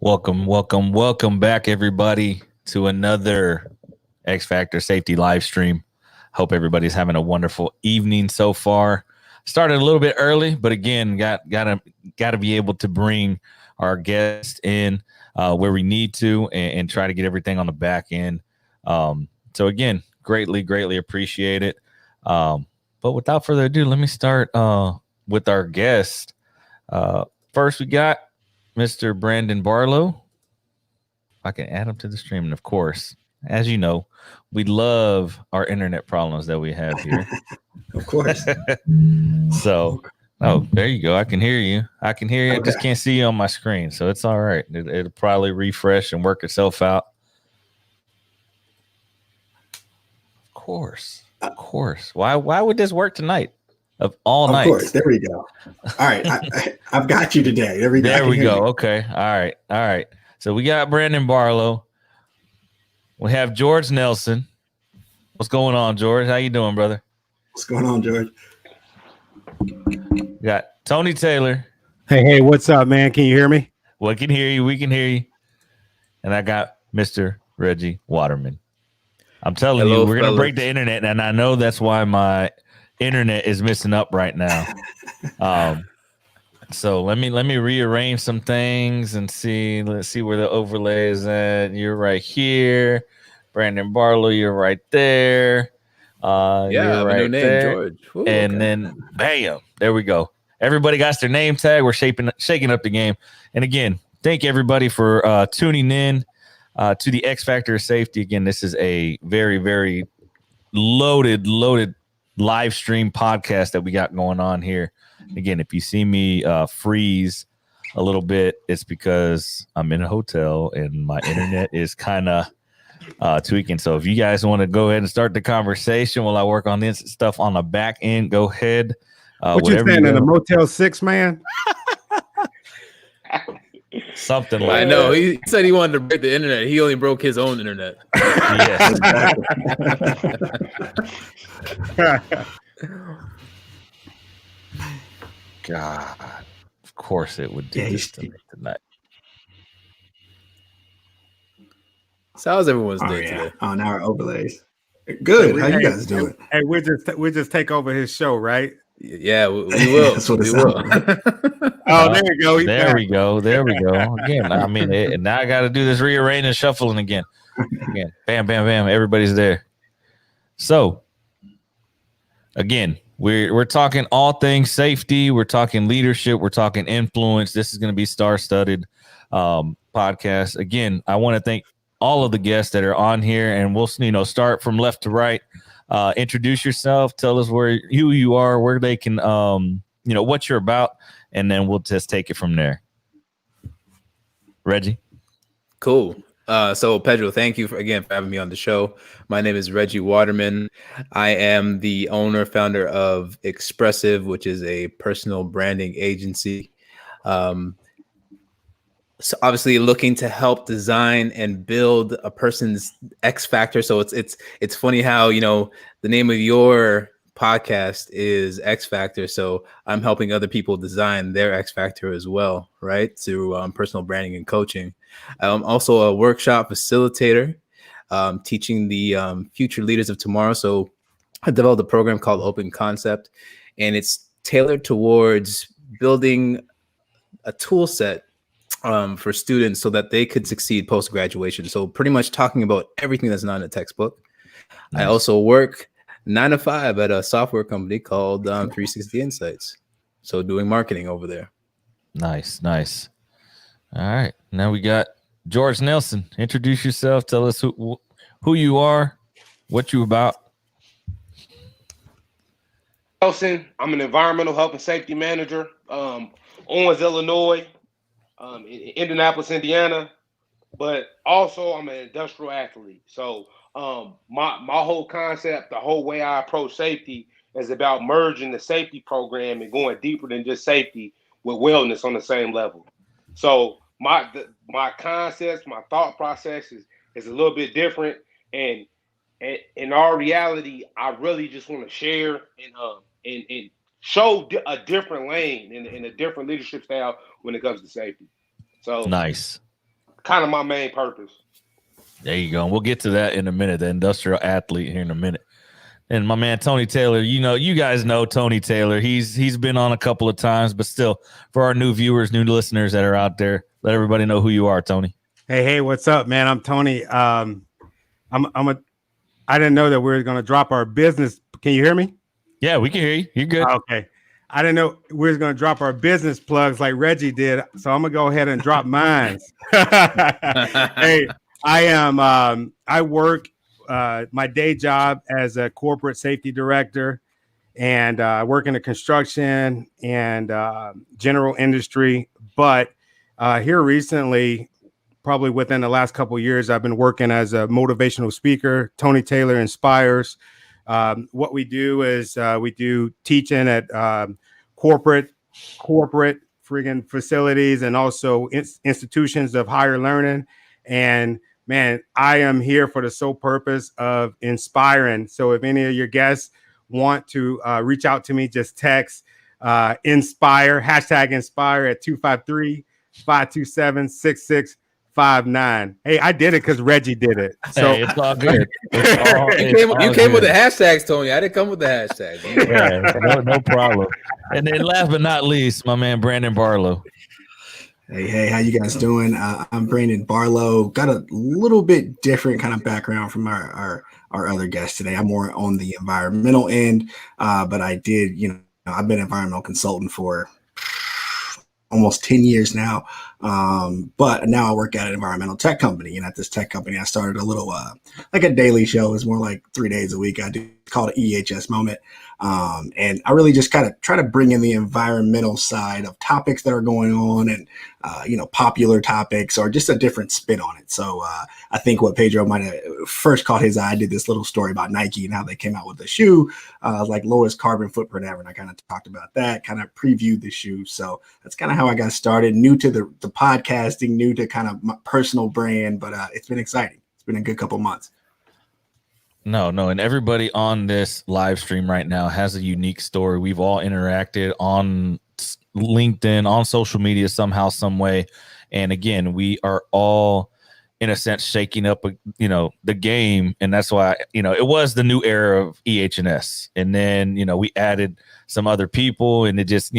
Welcome back, everybody, to another X Factor Safety live stream. Hope everybody's having a wonderful evening so far. Started a little bit early, but again, gotta be able to bring our guests in where we need to and try to get everything on the back end. So again, greatly appreciate it. But without further ado, let me start with our guest. First, we got Mr. Brandon Barlow. I can add him to the stream. And of course, as you know, we love our internet problems that we have here. Of course. So, there you go. I can hear you. I just can't see you on my screen. So it's all right. It'll probably refresh and work itself out. Of course. Why would this work tonight? Of all nights. Of course. There we go. All right. I've got you today. There we go. Okay. All right. So we got Brandon Barlow. We have George Nelson. What's going on, George? How you doing, brother? What's going on, George? We got Tony Taylor. Hey, what's up, man? Can you hear me? We can hear you. And I got Mr. Reggie Waterman. I'm telling you, we're going to break the internet, and I know that's why my internet is messing up right now. So let me rearrange some things and see. Let's see where the overlay is at. You're right here. Brandon Barlow, you're right there. You're right there. George. Ooh, and then bam, there we go. Everybody got their name tag. We're shaking up the game. And again, thank everybody for tuning in to the X Factor of Safety. Again, this is a very loaded live stream podcast that we got going on here. Again, if you see me freeze a little bit, it's because I'm in a hotel and my internet is kind of tweaking. So if you guys want to go ahead and start the conversation while I work on this stuff on the back end, go ahead. What you saying, in a Motel 6, man? Something like I know. He said he wanted to break the internet. He only broke his own internet. Yes. God, of course it would do this to me tonight. So how's everyone's day today? On our overlays. Good. How you guys doing? Hey, we'll just take over his show, right? Yeah, we will. That's what it sounds like. Oh, there you go. There we go. Again, I mean, now I got to do this rearranging and shuffling again. Bam. Everybody's there. So, again, we're talking all things safety. We're talking leadership. We're talking influence. This is going to be star-studded podcast. Again, I want to thank all of the guests that are on here, and we'll start from left to right. Introduce yourself. Tell us who you are, where they can, what you're about, and then we'll just take it from there. Reggie. Cool. So Pedro, thank you for having me on the show. My name is Reggie Waterman. I am the founder of Expressive, which is a personal branding agency. So obviously looking to help design and build a person's X factor. So it's funny how, the name of your podcast is X Factor. So I'm helping other people design their X factor as well, right? Through personal branding and coaching. I'm also a workshop facilitator, teaching the future leaders of tomorrow. So I developed a program called Open Concept, and it's tailored towards building a tool set for students so that they could succeed post-graduation. So pretty much talking about everything that's not in a textbook. Nice. I also work 9 to 5 at a software company called 360 Insights. So doing marketing over there. Nice. All right. Now we got George Nelson. Introduce yourself. Tell us who you are, what you about. Nelson. I'm an environmental health and safety manager. Owens, Illinois. In Indianapolis, Indiana, but also I'm an industrial athlete. So my whole concept, the whole way I approach safety is about merging the safety program and going deeper than just safety with wellness on the same level. So my concepts, my thought process is a little bit different, and in our reality, I really just want to share and show a different lane and a different leadership style when it comes to safety. So nice. kind of my main purpose. There you go. And we'll get to that in a minute, the industrial athlete here in a minute. And my man, Tony Taylor, you guys know Tony Taylor. He's been on a couple of times, but still, for our new viewers, new listeners that are out there, let everybody know who you are, Tony. Hey, what's up, man? I'm Tony. I didn't know that we were going to drop our business. Can you hear me? Yeah, we can hear you. You're good. Okay. I didn't know we were going to drop our business plugs like Reggie did, so I'm going to go ahead and drop mine. Hey, I work my day job as a corporate safety director, and I work in the construction and general industry. But here recently, probably within the last couple of years, I've been working as a motivational speaker. Tony Taylor Inspires. What we do is we do teaching at corporate friggin' facilities and also institutions of higher learning. And man, I am here for the sole purpose of inspiring. So if any of your guests want to reach out to me, just text inspire, #inspire at 253-527-6659. Hey, I did it because Reggie did it. So hey, it's all good. You came with the hashtags, Tony. I didn't come with the hashtags. Yeah, no problem. And then last but not least, my man Brandon Barlow. Hey, how you guys doing? I'm Brandon Barlow. Got a little bit different kind of background from our other guests today. I'm more on the environmental end, but I've been an environmental consultant for almost 10 years now. But now I work at an environmental tech company, and at this tech company, I started a little like a daily show. It's more like 3 days a week. I do call it EHS Moment. And I really just kind of try to bring in the environmental side of topics that are going on and, popular topics or just a different spin on it. So I think what Pedro might have first caught his eye, I did this little story about Nike and how they came out with the shoe, like lowest carbon footprint ever. And I kind of talked about that, kind of previewed the shoe. So that's kind of how I got started, new to the podcasting, new to kind of my personal brand, but it's been exciting. It's been a good couple months. No. And everybody on this live stream right now has a unique story. We've all interacted on LinkedIn, on social media, somehow, some way. And again, we are all, in a sense, shaking up, the game. And that's why, it was the new era of EH&S. And then, we added some other people and it just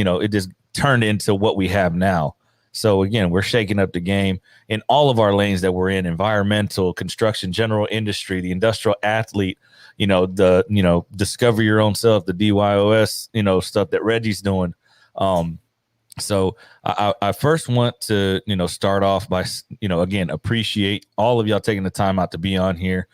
turned into what we have now. So again, we're shaking up the game in all of our lanes that we're in: environmental, construction, general industry, the industrial athlete, discover your own self, the DYOS, stuff that Reggie's doing. So I first want to, start off by, again, appreciate all of y'all taking the time out to be on here.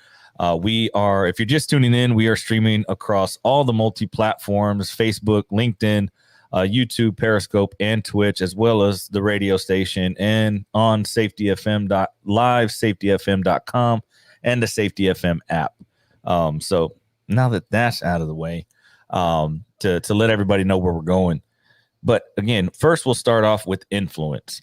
We are, if you're just tuning in, we are streaming across all the multi-platforms: Facebook, LinkedIn, YouTube, Periscope, and Twitch, as well as the radio station, and on safetyfm.live, safetyfm.com, and the Safety FM app. So now that that's out of the way, to let everybody know where we're going. But again, first we'll start off with influence.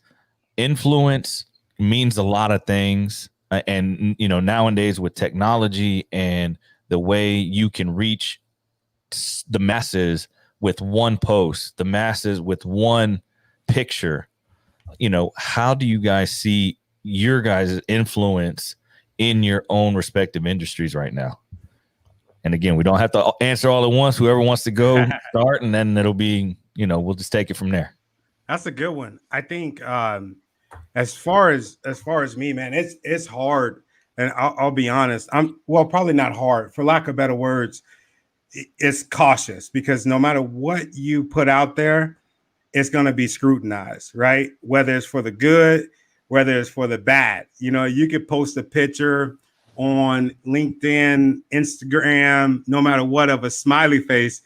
Influence means a lot of things. And, nowadays with technology and the way you can reach the masses with one post, the masses with one picture, how do you guys see your guys' influence in your own respective industries right now? And again, we don't have to answer all at once. Whoever wants to go start, and then it'll be, we'll just take it from there. That's a good one. I think as far as me, man, it's hard. And I'll be honest. Probably not hard, for lack of better words. It's cautious, because no matter what you put out there, it's going to be scrutinized, right? Whether it's for the good, whether it's for the bad. You could post a picture on LinkedIn, Instagram, no matter what, of a smiley face,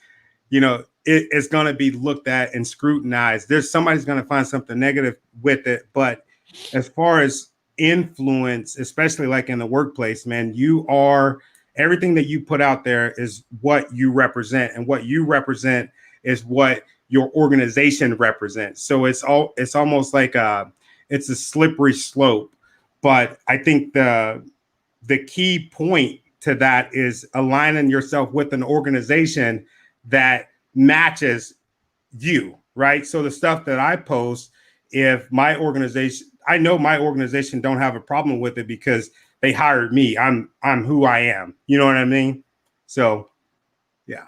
it's going to be looked at and scrutinized. Somebody's going to find something negative with it. But as far as influence, especially like in the workplace, man, everything that you put out there is what you represent, and what you represent is what your organization represents. So it's almost like it's a slippery slope. But I think the key point to that is aligning yourself with an organization that matches you, right? So the stuff that I post, if my organization, I know my organization don't have a problem with it because they hired me. I'm who I am. You know what I mean? So, yeah.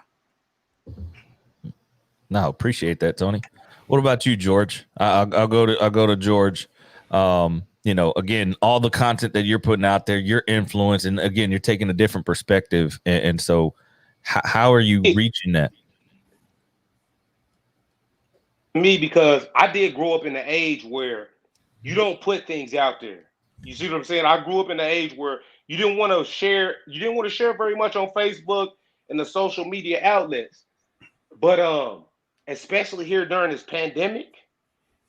No, appreciate that, Tony. What about you, George? I'll go to George. You know, again, all the content that you're putting out there, your influence, and again, you're taking a different perspective. And so how are you reaching that? Me, because I did grow up in the age where you don't put things out there. You see what I'm saying? I grew up in the age where you didn't want to share very much on Facebook and the social media outlets. But especially here during this pandemic,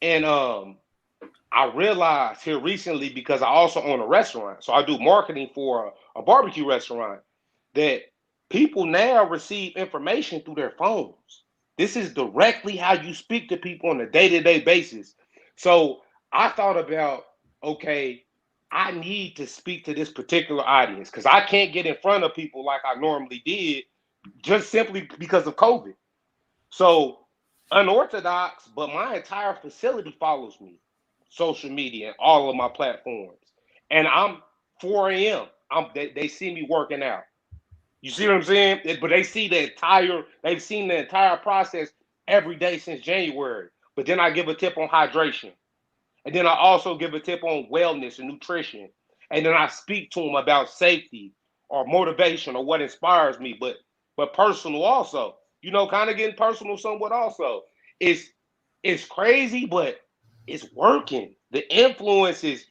and I realized here recently, because I also own a restaurant, so I do marketing for a barbecue restaurant, that people now receive information through their phones. This is directly how you speak to people on a day-to-day basis. So I thought about, okay, I need to speak to this particular audience because I can't get in front of people like I normally did just simply because of COVID. So unorthodox, but my entire facility follows me, social media and all of my platforms. And I'm 4 a.m. They see me working out. You see what I'm saying? But they've seen the entire process every day since January. But then I give a tip on hydration. And then I also give a tip on wellness and nutrition. And then I speak to them about safety or motivation or what inspires me, but personal also. You know, kind of getting personal somewhat also. It's crazy, but it's working. The influence is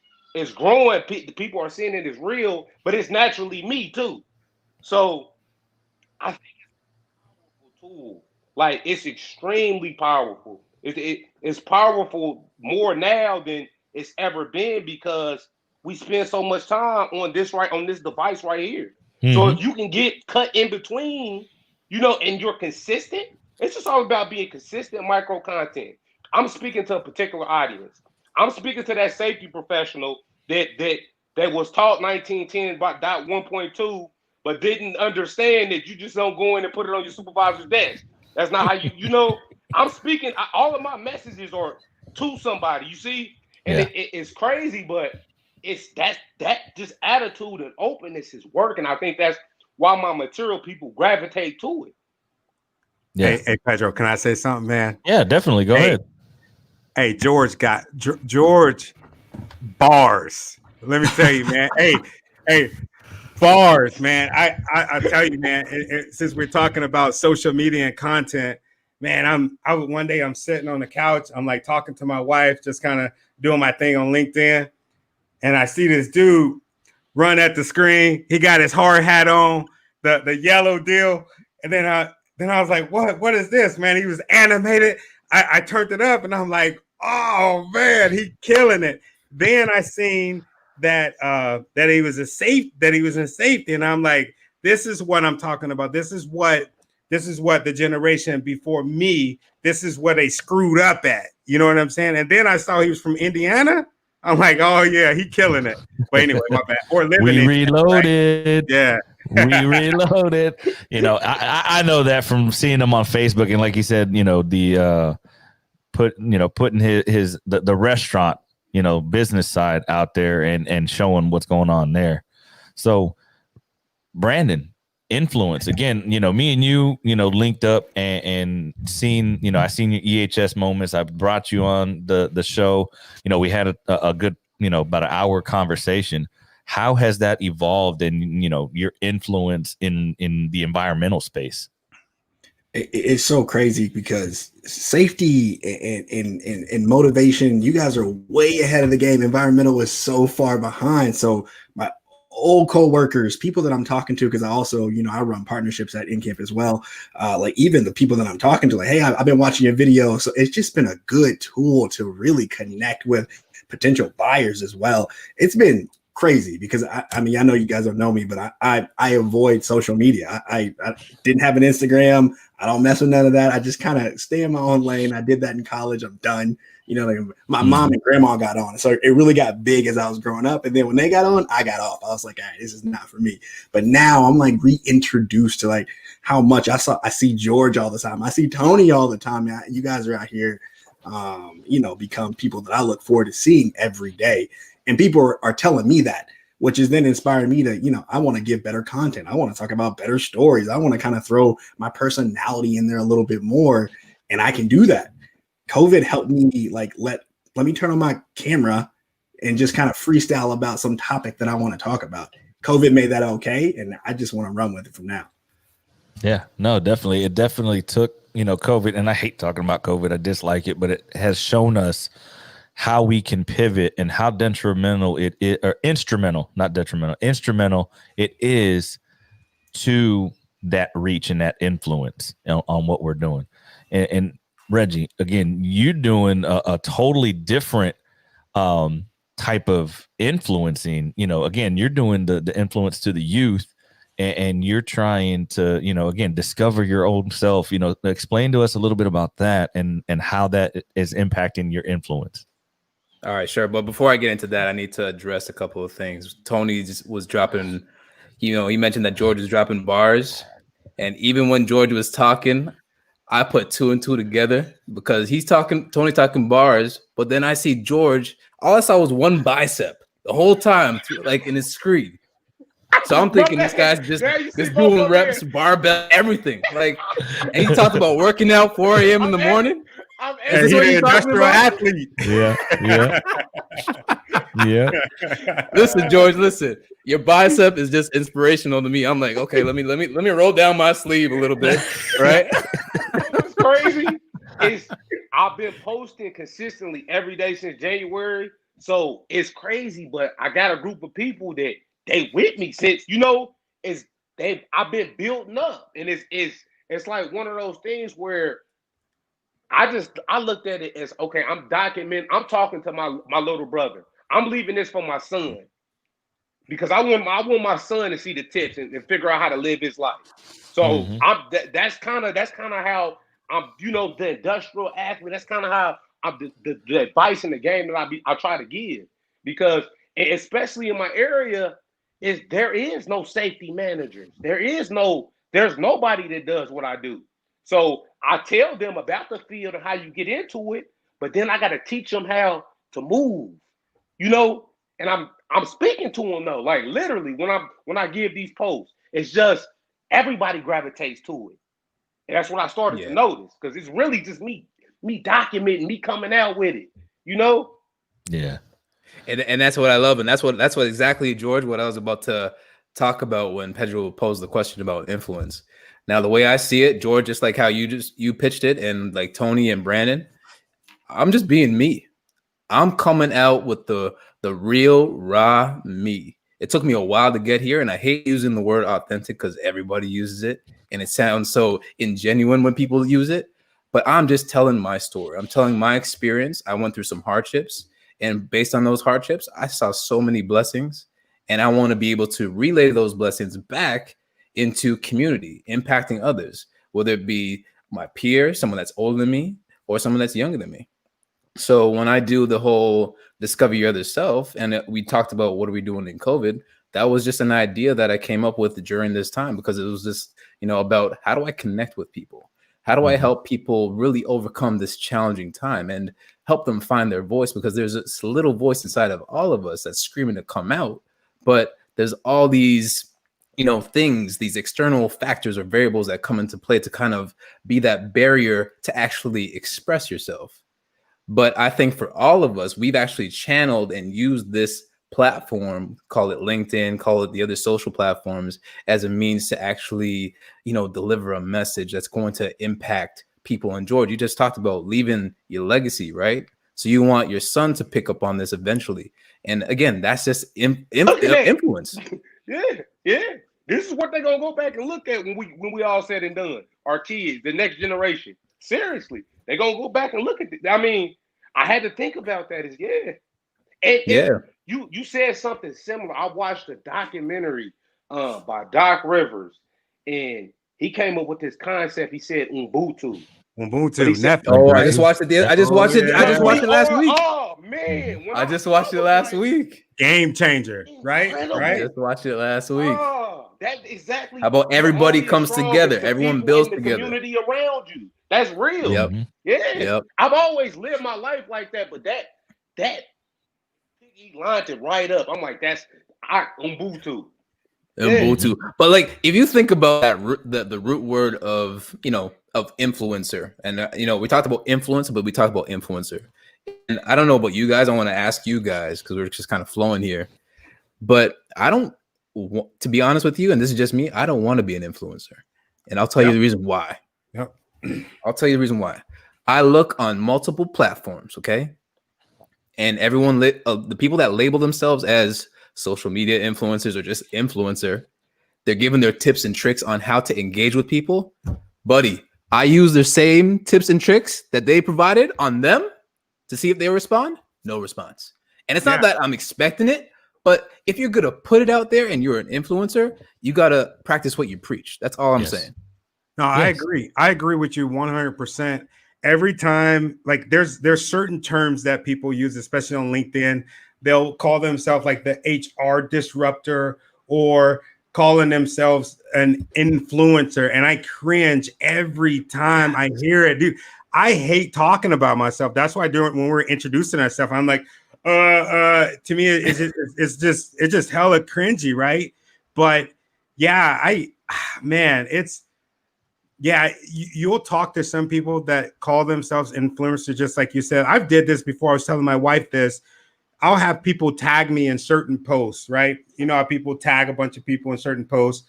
growing. The people are seeing it as real, but it's naturally me too. So I think it's a powerful tool. Like, it's extremely powerful. It's powerful more now than it's ever been because we spend so much time on this device right here. Mm-hmm. So if you can get cut in between, you know, and you're consistent, it's just all about being consistent micro content. I'm speaking to a particular audience. I'm speaking to that safety professional that was taught 1910 about .1.2, but didn't understand that you just don't go in and put it on your supervisor's desk. That's not how you know. I'm speaking. All of my messages are to somebody. You see, and it's crazy, but it's that just attitude and openness is working. I think that's why my material people gravitate to it. Yeah. Hey, Pedro, can I say something, man? Yeah, definitely. Go ahead. Hey, George got George bars. Let me tell you, man. hey, bars, man. I tell you, man. Since we're talking about social media and content, man, one day I'm sitting on the couch. I'm like talking to my wife, just kind of doing my thing on LinkedIn, and I see this dude run at the screen. He got his hard hat on, the yellow deal, and then I was like, what is this, man? He was animated. I turned it up and I'm like, oh man, he killing it. Then I seen that he was in safety, and I'm like, this is what I'm talking about. This is what the generation before me, this is what they screwed up at. You know what I'm saying? And then I saw he was from Indiana. I'm like, oh yeah, he killing it. But anyway, my bad. Or living we reloaded. Right? Yeah. We reloaded. You know, I know that from seeing him on Facebook, and like you said, you know, the putting his restaurant, you know, business side out there and showing what's going on there. So Brandon, influence again, you know, me and you know, linked up and seen, you know, I seen your EHS moments. I brought you on the show. You know, we had a good, you know, about an hour conversation. How has that evolved in, you know, your influence in the environmental space? It's so crazy because safety and motivation, you guys are way ahead of the game. Environmental is so far behind. So my old co-workers, people that I'm talking to, because I also, you know, I run partnerships at InCamp as well. Like even the people that I'm talking to, like, hey, I've been watching your video. So it's just been a good tool to really connect with potential buyers as well. It's been crazy because I mean, I know you guys don't know me, but I avoid social media. I didn't have an Instagram. I don't mess with none of that. I just kind of stay in my own lane. I did that in college. I'm done. You know, like my mom and grandma got on. So it really got big as I was growing up. And then when they got on, I got off. I was like, all right, this is not for me. But now I'm like reintroduced to like how much I see George all the time. I see Tony all the time. You guys are out here become people that I look forward to seeing every day. And people are telling me that, which is then inspiring me to, I want to give better content. I want to talk about better stories. I want to kind of throw my personality in there a little bit more. And I can do that. COVID helped me let me turn on my camera and just kind of freestyle about some topic that I want to talk about. COVID made that okay. And I just want to run with it from now. Yeah, no, definitely. It definitely took, COVID, and I hate talking about COVID. I dislike it, but it has shown us how we can pivot and how detrimental it is, or instrumental, not detrimental, instrumental it is to that reach and that influence on what we're doing. And Reggie, again, you're doing a totally different type of influencing. Again, you're doing the influence to the youth, and you're trying to, again, discover your own self. Explain to us a little bit about that and how that is impacting your influence. All right, sure. But before I get into that, I need to address a couple of things. Tony was dropping, he mentioned that George was dropping bars. And even when George was talking, I put 2 and 2 together because Tony talking bars, but then I see George, all I saw was one bicep the whole time, in his screen. So I'm thinking this guy's just doing reps, barbell, everything. And he talked about working out 4 a.m. in the morning. And he's an industrial athlete. Yeah. Listen, George, your bicep is just inspirational to me. I'm like, okay, let me roll down my sleeve a little bit, right? What's crazy is I've been posting consistently every day since January, so it's crazy. But I got a group of people that they with me since I've been building up, and it's like one of those things where I looked at it as, okay, I'm talking to my little brother. I'm leaving this for my son because I want my son to see the tips and figure out how to live his life. So that's kind of how I'm, the industrial athlete. That's kind of how I'm the advice in the game that I try to give, because especially in my area, there is no safety managers. There's nobody that does what I do. So I tell them about the field and how you get into it, but then I got to teach them how to move, and I'm speaking to them though, literally when I give these posts, it's just everybody gravitates to it. And that's what I started to notice, because it's really just me documenting, me coming out with it, Yeah. And that's what I love. And that's what exactly, George, what I was about to talk about when Pedro posed the question about influence. Now, the way I see it, George, just like how you pitched it, and like Tony and Brandon, I'm just being me. I'm coming out with the real raw me. It took me a while to get here, and I hate using the word authentic because everybody uses it, and it sounds so ingenuine when people use it. But I'm just telling my story. I'm telling my experience. I went through some hardships, and based on those hardships, I saw so many blessings, and I want to be able to relay those blessings back into community, impacting others, whether it be my peer, someone that's older than me, or someone that's younger than me. So when I do the whole discover your other self, and we talked about what are we doing in COVID, that was just an idea that I came up with during this time, because it was just, about how do I connect with people? How do I help people really overcome this challenging time and help them find their voice? Because there's this little voice inside of all of us that's screaming to come out, but there's all these things, these external factors or variables that come into play to kind of be that barrier to actually express yourself. But I think for all of us, we've actually channeled and used this platform, call it LinkedIn, call it the other social platforms, as a means to actually, deliver a message that's going to impact people. And George, you just talked about leaving your legacy, right? So you want your son to pick up on this eventually. And again, that's just influence. Yeah. This is what they're gonna go back and look at when we all said and done. Our kids, the next generation. Seriously, they're gonna go back and look at it. I mean, I had to think about that. You said something similar. I watched a documentary by Doc Rivers, and he came up with this concept. He said Ubuntu. I just watched it. I just watched it last week. Oh man, I just watched it last week. Game changer, right? I just watched it last week. That's exactly. How about everybody comes together? Everyone builds together. Community around you. That's real. Yep. Yeah. Yep. I've always lived my life like that, but that he lined it right up. I'm like, that's Ubuntu. Ubuntu. But like, if you think about that, the root word of of influencer, and we talked about influencer, but we talked about influencer. And I don't know about you guys. I want to ask you guys because we're just kind of flowing here. But I don't, to be honest with you, and this is just me, I don't want to be an influencer. And I'll tell you the reason why. Yep. I'll tell you the reason why. I look on multiple platforms, okay? And everyone, the people that label themselves as social media influencers or just influencer, they're giving their tips and tricks on how to engage with people. Buddy, I use the same tips and tricks that they provided on them to see if they respond. No response. And it's not that I'm expecting it, but if you're going to put it out there and you're an influencer, you got to practice what you preach. That's all I'm saying. No, I agree. I agree with you 100%. Every time, like there's certain terms that people use, especially on LinkedIn. They'll call themselves like the HR disruptor or calling themselves an influencer. And I cringe every time I hear it, dude. I hate talking about myself. That's why when we're introducing ourselves, I'm like, to me, it's just hella cringy, right? But yeah, you'll talk to some people that call themselves influencers, just like you said. I've did this before. I was telling my wife this. I'll have people tag me in certain posts, right? You know how people tag a bunch of people in certain posts.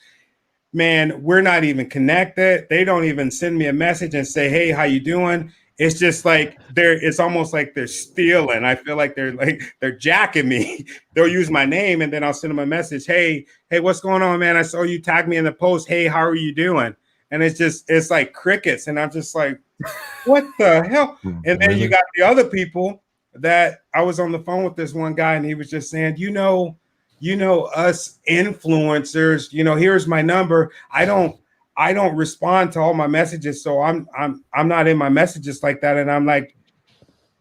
Man, we're not even connected. They don't even send me a message and say, hey, how you doing? It's just like it's almost like they're stealing. I feel like they're jacking me. They'll use my name and then I'll send them a message. Hey, what's going on, man? I saw you tag me in the post. Hey, how are you doing? And it's like crickets. And I'm just like, what the hell? And then you got the other people that I was on the phone with this one guy and he was just saying, us influencers, here's my number. I don't respond to all my messages. So I'm not in my messages like that. And I'm like,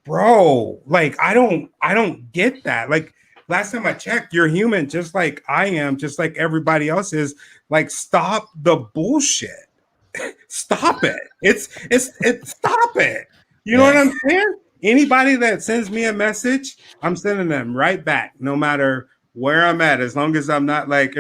bro, like, I don't get that. Like last time I checked, you're human, just like I am, just like everybody else is. Like, stop the bullshit. Stop it. It's stop it. You know what I'm saying? Anybody that sends me a message, I'm sending them right back, no matter where I'm at. As long as I'm not like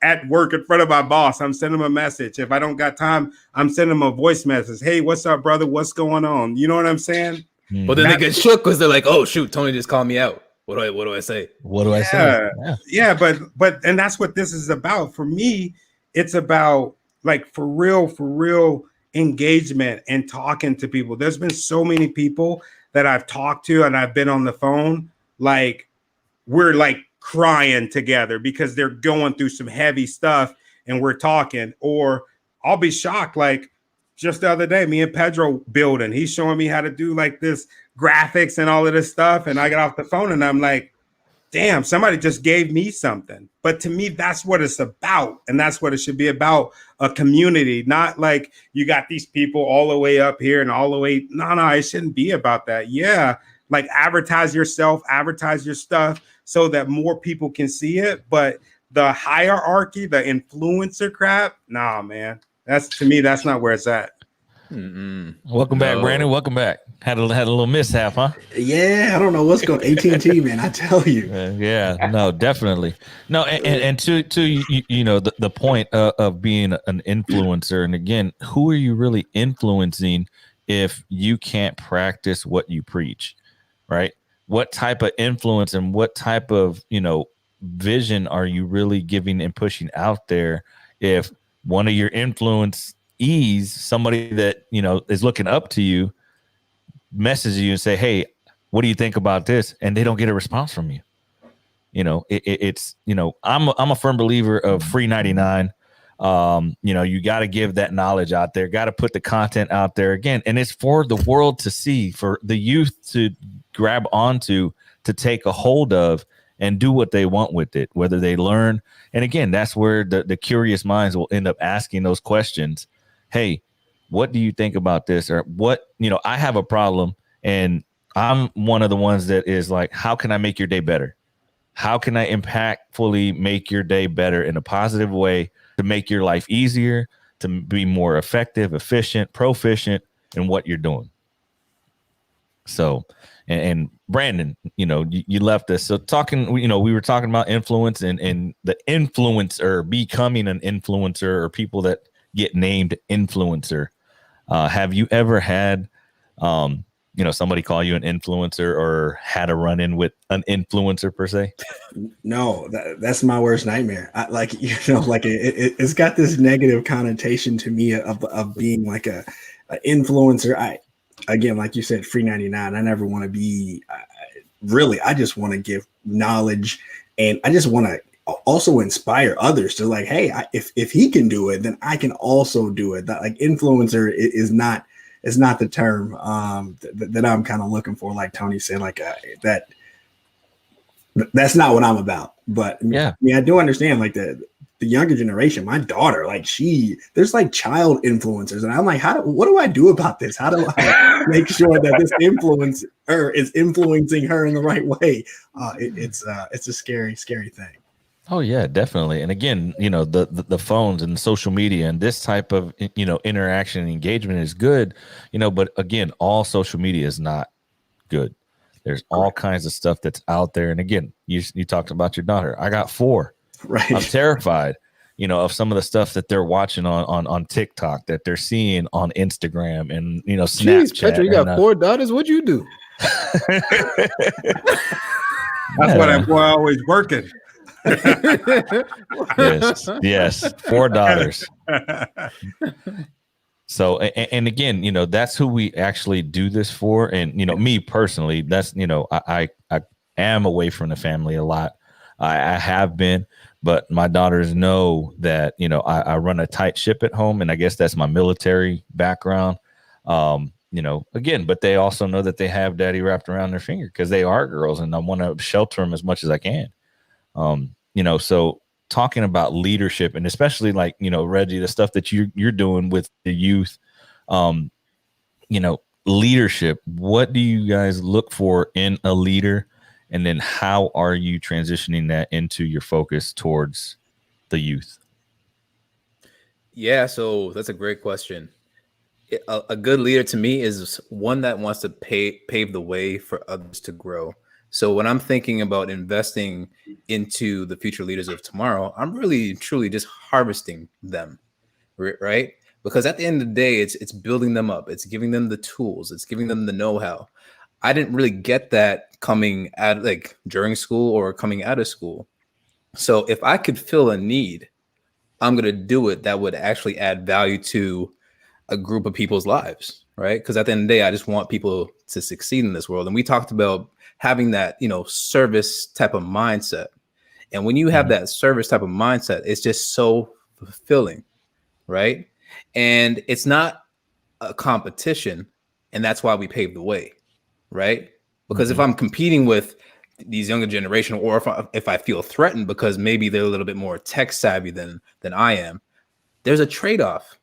at work in front of my boss, I'm sending them a message. If I don't got time, I'm sending them a voice message. Hey, what's up, brother? What's going on? You know what I'm saying? But then they get shook because they're like, oh shoot, Tony just called me out. What do I say? What do I say? Yeah, but and that's what this is about. For me, it's about like for real engagement and talking to people. There's been so many people that I've talked to and I've been on the phone, like we're like crying together because they're going through some heavy stuff and we're talking. Or I'll be shocked, like just the other day, me and Pedro building, he's showing me how to do like this graphics and all of this stuff. And I get off the phone and I'm like, damn, somebody just gave me something. But to me, that's what it's about. And that's what it should be about, a community, not like you got these people all the way up here and all the way. No, it shouldn't be about that. Yeah. Like advertise yourself, advertise your stuff so that more people can see it. But the hierarchy, the influencer crap, nah, man, that's not where it's at. Welcome back, Brandon. Welcome back. Had a little mishap, huh? Yeah, I don't know what's going on. AT&T, man, I tell you. No, definitely. No, and to the point of being an influencer, and again, who are you really influencing if you can't practice what you preach, right? What type of influence and what type of vision are you really giving and pushing out there if one of your influencees, somebody that is looking up to you, messages you and say, hey, what do you think about this? And they don't get a response from you. I'm a firm believer of free 99. You got to give that knowledge out there, got to put the content out there again. And it's for the world to see, for the youth to grab onto, to take a hold of and do what they want with it, whether they learn. And again, that's where the curious minds will end up asking those questions. Hey, what do you think about this? Or what, I have a problem and I'm one of the ones that is like, how can I make your day better? How can I impactfully make your day better in a positive way to make your life easier, to be more effective, efficient, proficient in what you're doing. So, and Brandon, you left us. So talking, we were talking about influence and the influencer, becoming an influencer, or people that get named influencer. Have you ever had, somebody call you an influencer, or had a run-in with an influencer per se? No, that's my worst nightmare. It's got this negative connotation to me of being like a influencer. Again, like you said, free 99. I never want to be I just want to give knowledge, and I just want to also inspire others to like, hey, if he can do it, then I can also do it. That, like, influencer is not the term that I'm kind of looking for. Like Tony said, like that's not what I'm about. But yeah, I do understand like the younger generation. My daughter, like there's like child influencers, and I'm like, what do I do about this? How do I make sure that this influencer is influencing her in the right way? It's a scary thing. Oh yeah, definitely. And again, the phones and social media and this type of interaction and engagement is good, but again, all social media is not good. There's all kinds of stuff that's out there. And again, you talked about your daughter. I got 4. Right. I'm terrified, of some of the stuff that they're watching on TikTok, that they're seeing on Instagram and Snapchat. Jeez, Petra, you got 4 daughters. What'd you do? That's why that boy always working. Yes, 4 daughters. So, and again, that's who we actually do this for. And, me personally, that's, I am away from the family a lot. I have been, but my daughters know that, I run a tight ship at home, and I guess that's my military background. Again, but they also know that they have daddy wrapped around their finger because they are girls, and I want to shelter them as much as I can. So talking about leadership, and especially like, Reggie, the stuff that you're doing with the youth, leadership, what do you guys look for in a leader? And then how are you transitioning that into your focus towards the youth? Yeah, so that's a great question. A good leader to me is one that wants to pave the way for others to grow. So when I'm thinking about investing into the future leaders of tomorrow, I'm really truly just harvesting them, right? Because at the end of the day, it's building them up. It's giving them the tools. It's giving them the know-how. I didn't really get that coming out like during school or coming out of school. So if I could fill a need, I'm going to do it that would actually add value to a group of people's lives, right? Because at the end of the day, I just want people to succeed in this world. And we talked about having that, service type of mindset. And when you have that service type of mindset, it's just so fulfilling, right? And it's not a competition. And that's why we pave the way, right? Because if I'm competing with these younger generation, or if I feel threatened because maybe they're a little bit more tech savvy than I am, there's a trade-off.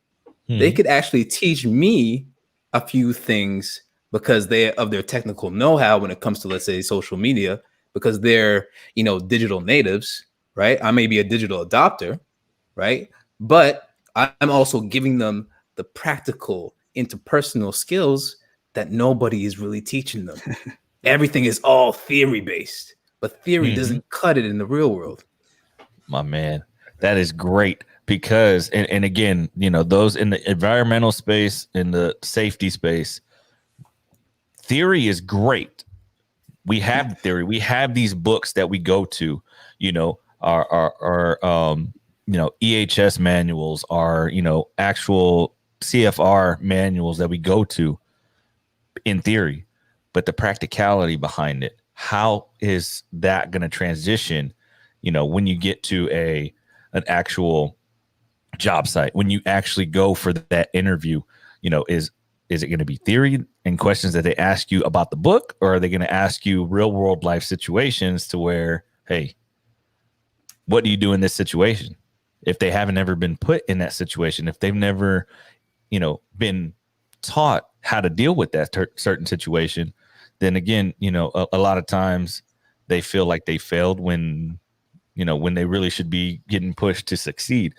They could actually teach me a few things because of their technical know-how when it comes to, let's say, social media, because they're, digital natives, right? I may be a digital adopter, right? But I'm also giving them the practical interpersonal skills that nobody is really teaching them. Everything is all theory-based, but theory doesn't cut it in the real world. My man, that is great. Because, and again, those in the environmental space, in the safety space, theory is great. We have theory. We have these books that we go to, our EHS manuals, our, actual CFR manuals that we go to in theory, but the practicality behind it, how is that going to transition, when you get to an actual job site, when you actually go for that interview, is it going to be theory and questions that they ask you about the book, or are they going to ask you real world life situations to where, hey, what do you do in this situation? If they haven't ever been put in that situation, if they've never, been taught how to deal with that certain situation, then again, a lot of times they feel like they failed when they really should be getting pushed to succeed.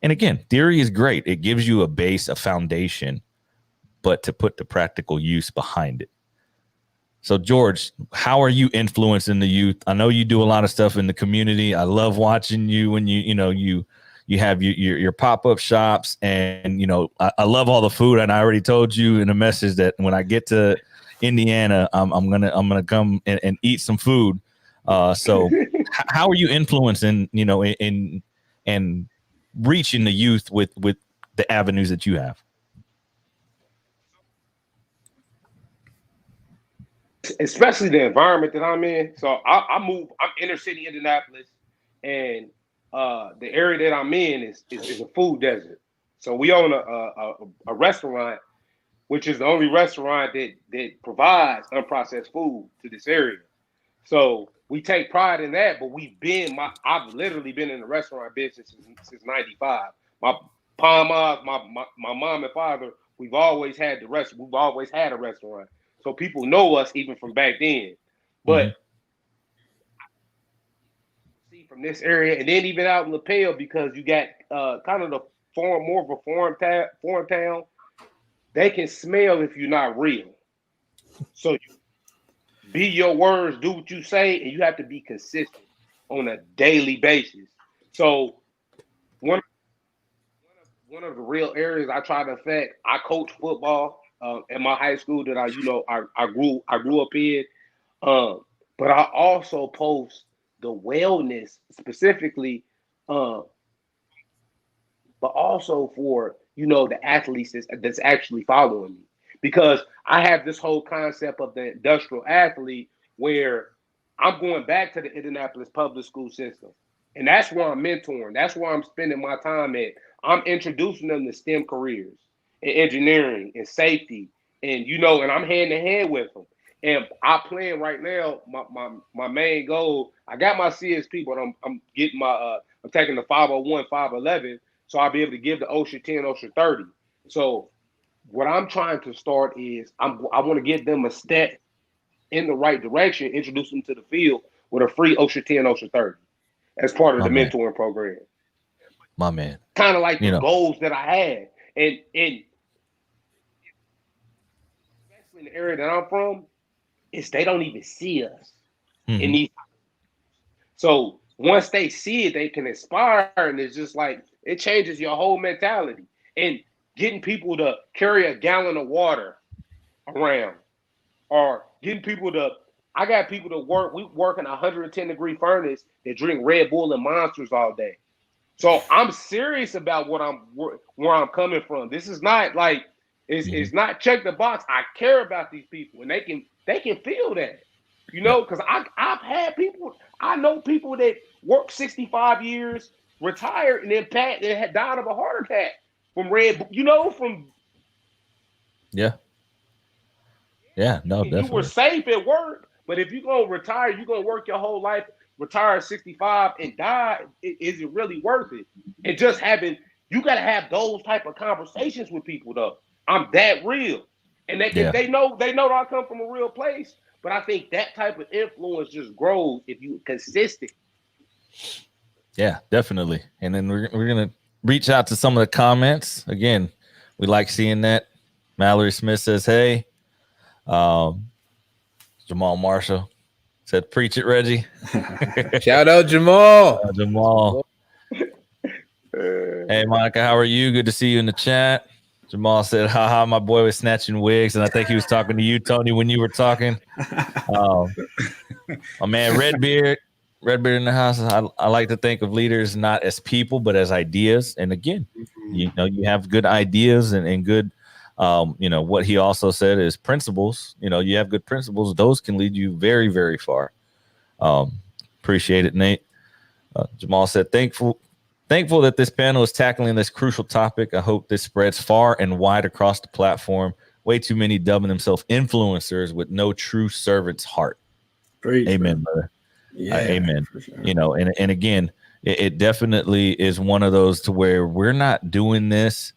And again, theory is great. It gives you a base, a foundation, but to put the practical use behind it. So, George, how are you influencing the youth? I know you do a lot of stuff in the community. I love watching you when you have your pop-up shops, and I love all the food. And I already told you in a message that when I get to Indiana, I'm gonna come and eat some food. So how are you influencing, and reaching the youth with the avenues that you have? Especially the environment that I'm in. So I'm inner city Indianapolis, and the area that I'm in is a food desert. So we own a restaurant, which is the only restaurant that provides unprocessed food to this area. So we take pride in that, but I've literally been in the restaurant business since '95. My mom and father, we've always had a restaurant. So people know us even from back then. But see from this area, and then even out in Lapel, because you got kind of more of a foreign town, they can smell if you're not real. So you be your words, do what you say, and you have to be consistent on a daily basis. So one of the real areas I try to affect, I coach football at my high school that I grew up in. But I also post the wellness specifically, but also for the athletes that's actually following me. Because I have this whole concept of the industrial athlete where I'm going back to the Indianapolis public school system. And that's where I'm mentoring. That's where I'm spending my time at. I'm introducing them to STEM careers and engineering and safety. And, and I'm hand in hand with them. And I plan right now, my main goal, I got my CSP, but I'm getting I'm taking the 501, 511. So I'll be able to give the OSHA 10, OSHA 30. So what I'm trying to start is I want to get them a step in the right direction, introduce them to the field with a free OSHA 10, OSHA 30 as part of the mentoring program. My man. Kind of like the goals that I had. And especially in the area that I'm from, is they don't even see us in these. So once they see it, they can inspire, and it's just like it changes your whole mentality. And getting people to carry a gallon of water around, or getting people to, I got people to we work in a 110-degree furnace that drink Red Bull and Monsters all day. So I'm serious about where I'm coming from. This is not like, it's not check the box. I care about these people, and they can feel that, because I've had people, I know people that work 65 years, retired, and then had died of a heart attack. From definitely. You were safe at work, but if you're gonna retire, you're gonna work your whole life, retire at 65 and die. Is it really worth it? And just you gotta have those type of conversations with people though. I'm that real, and they know that I come from a real place. But I think that type of influence just grows if you're consistent. Yeah, definitely. And then we're gonna reach out to some of the comments. Again, we like seeing that. Mallory Smith says, hey. Jamal Marshall said, preach it, Reggie. Shout out, Jamal. Jamal. Hey, Monica, how are you? Good to see you in the chat. Jamal said, haha, my boy was snatching wigs. And I think he was talking to you, Tony, when you were talking. My man, Redbeard in the house. I like to think of leaders not as people, but as ideas. And again, you have good ideas and good, what he also said is principles. You have good principles. Those can lead you very, very far. Appreciate it, Nate. Jamal said, thankful that this panel is tackling this crucial topic. I hope this spreads far and wide across the platform. Way too many dubbing themselves influencers with no true servant's heart. Preach, amen, brother. Yeah, amen. For sure. And again, it definitely is one of those to where we're not doing this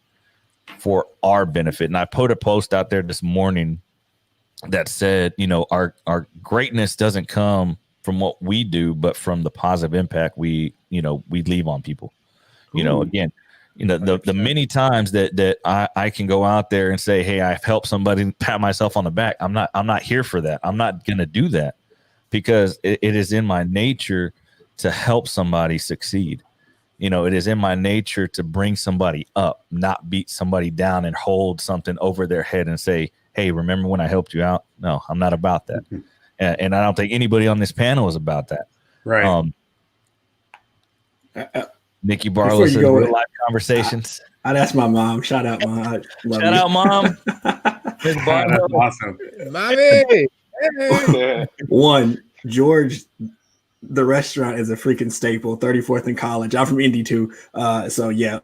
for our benefit. And I put a post out there this morning that said, our greatness doesn't come from what we do, but from the positive impact we leave on people. Again, You know, the many times that I can go out there and say, hey, I've helped somebody, pat myself on the back. I'm not here for that. I'm not going to do that because it is in my nature to help somebody succeed. You know, it is in my nature to bring somebody up, not beat somebody down and hold something over their head and say, hey, remember when I helped you out? No, I'm not about that. And I don't think anybody on this panel is about that. Right. Nikki Barlow says real life conversations. That's my mom. Shout out, Mom. Shout out, Mom. Miss Barlow. That's awesome. Mommy. One, George, the restaurant is a freaking staple. 34th and College. I'm from Indy too. So yeah,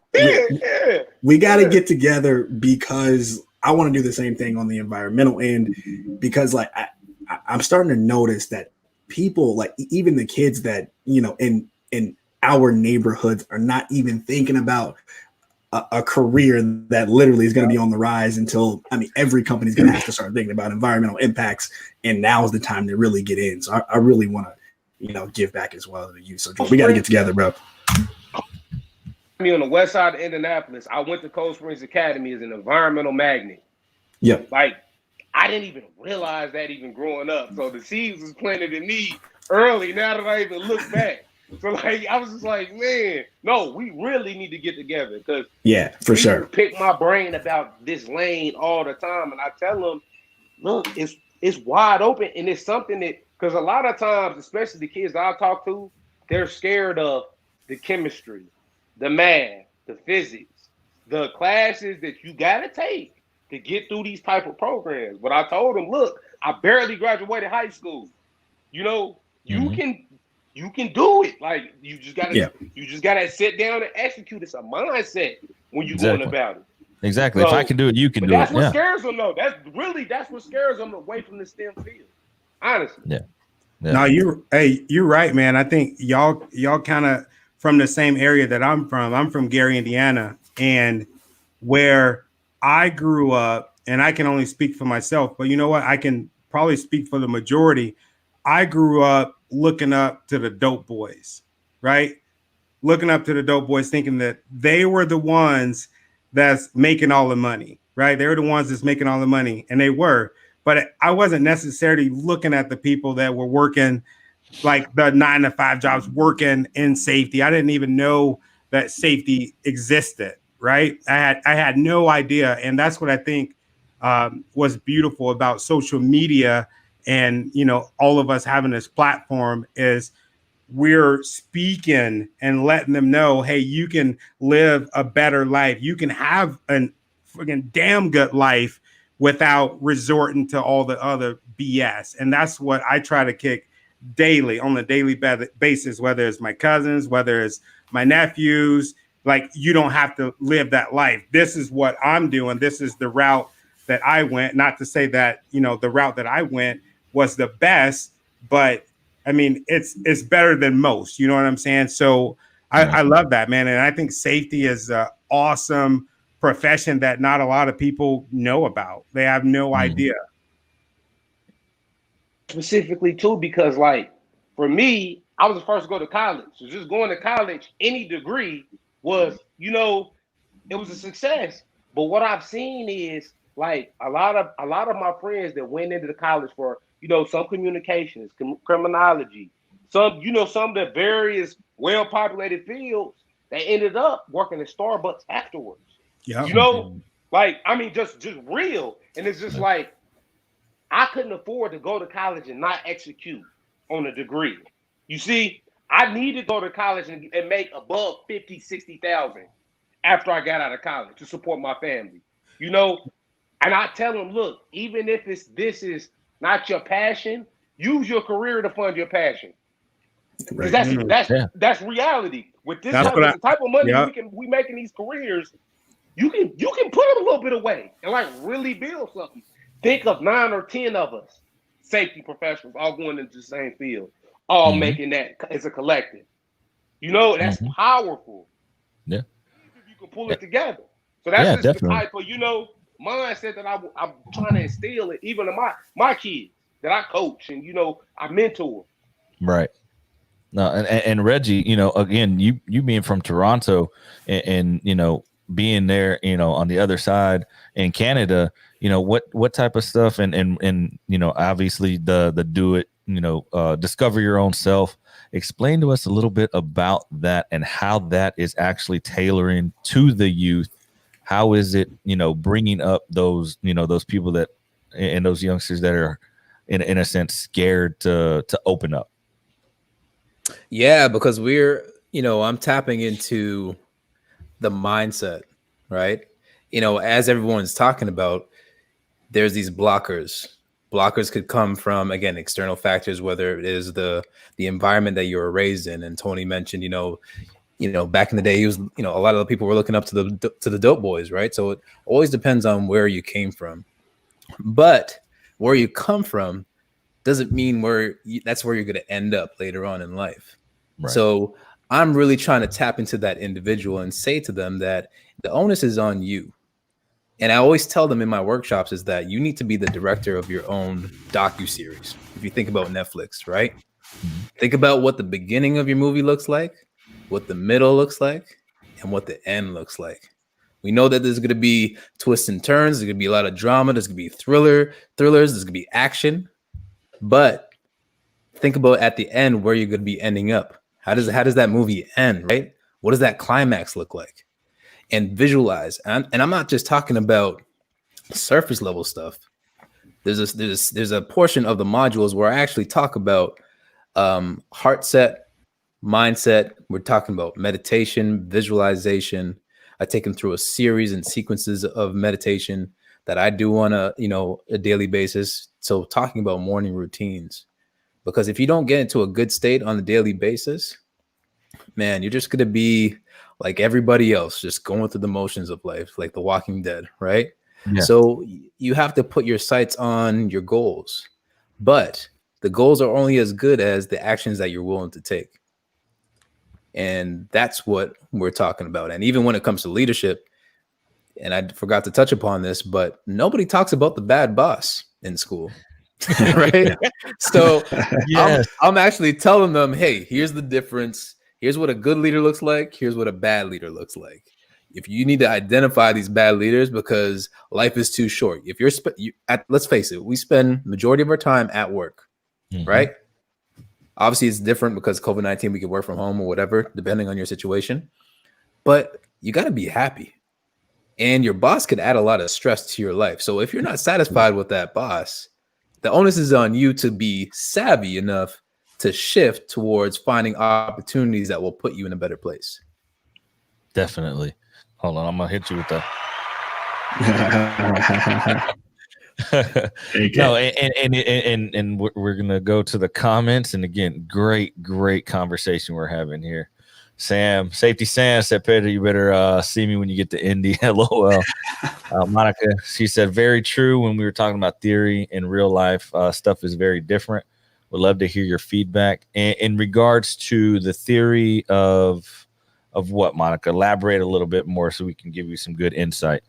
we got to get together because I want to do the same thing on the environmental end because like I'm starting to notice that people, like even the kids that, you know, in our neighborhoods are not even thinking about a career that literally is going to be on the rise until, I mean, every company is going to have to start thinking about environmental impacts. And now is the time to really get in. So I really want to, you know, give back as well to you. So we got to get together, bro. Me on the west side of Indianapolis, I went to Cold Springs Academy as an environmental magnet. Yep. Like, I didn't even realize that even growing up. So the seeds was planted in me early. Now that I even look back, so like I was just like, man, no, we really need to get together because for sure. Pick my brain about this lane all the time, and I tell them, look, it's wide open, and it's something that because a lot of times, especially the kids that I talk to, they're scared of the chemistry, the math, the physics, the classes that you gotta take to get through these type of programs. But I told them, look, I barely graduated high school. You know, you can do it. Like you just gotta sit down and execute. It's a mindset when you're going about it. Exactly. So, if I can do it, you can do it. That's what scares them though. That's what scares them away from the STEM field. Honestly. Yeah. No, you're right, man. I think y'all kind of from the same area that I'm from. I'm from Gary, Indiana, and where I grew up, and I can only speak for myself, but you know what? I can probably speak for the majority. I grew up looking up to the dope boys, right? Looking up to the dope boys, thinking that they were the ones that's making all the money, right? They were the ones that's making all the money, and they were. But I wasn't necessarily looking at the people that were working like the 9-to-5 jobs, working in safety. I didn't even know that safety existed, right? I had no idea. And that's what I think was beautiful about social media and, you know, all of us having this platform is we're speaking and letting them know, hey, you can live a better life. You can have an freaking damn good life without resorting to all the other BS. And that's what I try to kick daily on a daily basis, whether it's my cousins, whether it's my nephews, like you don't have to live that life. This is what I'm doing. This is the route that I went. Not to say that, you know, the route that I went was the best, but I mean, it's better than most, you know what I'm saying? So I love that, man. And I think safety is an awesome profession that not a lot of people know about. They have no idea. Specifically too, because like for me, I was the first to go to college. So just going to college, any degree was, you know, it was a success. But what I've seen is like a lot of my friends that went into the college for, you know, some communications, criminology, some, you know, some of the various well-populated fields, they ended up working at Starbucks afterwards. Yeah. You know, like, I mean, just real. And it's just like, I couldn't afford to go to college and not execute on a degree. You see, I need to go to college and make above 50, 60,000 after I got out of college to support my family, you know? And I tell them, look, even if this is not your passion, use your career to fund your passion. Because that's reality. With this type of money we make in these careers, you can put a little bit away and like really build something. Think of 9 or 10 of us, safety professionals, all going into the same field, all making that as a collective. You know, that's powerful. Yeah. You can pull it together. So that's just the type of, you know, mindset that I'm trying to instill it even in my kids that I coach and, you know, I mentor. Right. No, and Reggie, you know, again, you being from Toronto and you know, being there, you know, on the other side in Canada, you know, what type of stuff and you know, obviously the do it, you know, discover your own self. Explain to us a little bit about that and how that is actually tailoring to the youth. How is it, you know, bringing up those, you know, those people that and those youngsters that are in a sense scared to open up? Yeah, because we're, you know, I'm tapping into the mindset, right? You know, as everyone's talking about, there's these blockers. Blockers could come from, again, external factors, whether it is the environment that you were raised in. And Tony mentioned, you know, back in the day, he was, you know, a lot of the people were looking up to the dope boys, right? So it always depends on where you came from. But where you come from doesn't mean that's where you're going to end up later on in life. Right. So I'm really trying to tap into that individual and say to them that the onus is on you. And I always tell them in my workshops is that you need to be the director of your own docuseries. If you think about Netflix, right? Mm-hmm. Think about what the beginning of your movie looks like, what the middle looks like, and what the end looks like. We know that there's going to be twists and turns. There's going to be a lot of drama. There's going to be thrillers. There's going to be action. But think about at the end where you're going to be ending up. How does that movie end, right? What does that climax look like? And visualize. And I'm not just talking about surface level stuff. There's a portion of the modules where I actually talk about heart set, mindset. We're talking about meditation, visualization. I take them through a series and sequences of meditation that I do on a daily basis. So talking about morning routines, because if you don't get into a good state on a daily basis, man, you're just going to be like everybody else, just going through the motions of life, like The Walking Dead, right? Yeah. So you have to put your sights on your goals, but the goals are only as good as the actions that you're willing to take. And that's what we're talking about. And even when it comes to leadership, and I forgot to touch upon this, but nobody talks about the bad boss in school, right? So yes. I'm actually telling them, hey, here's the difference. Here's what a good leader looks like. Here's what a bad leader looks like. If you need to identify these bad leaders, because life is too short. If let's face it, we spend majority of our time at work, right? Obviously, it's different because COVID-19, we can work from home or whatever, depending on your situation. But you got to be happy. And your boss could add a lot of stress to your life. So if you're not satisfied with that boss, the onus is on you to be savvy enough to shift towards finding opportunities that will put you in a better place. Definitely. Hold on, I'm gonna hit you with that. No, and we're gonna go to the comments. And again, great conversation we're having here. Safety Sam said, Pedro, you better see me when you get to Indy. LOL. Monica, she said, very true. When we were talking about theory and real life, stuff is very different. Would love to hear your feedback. And in regards to the theory of what, Monica? Elaborate a little bit more so we can give you some good insight.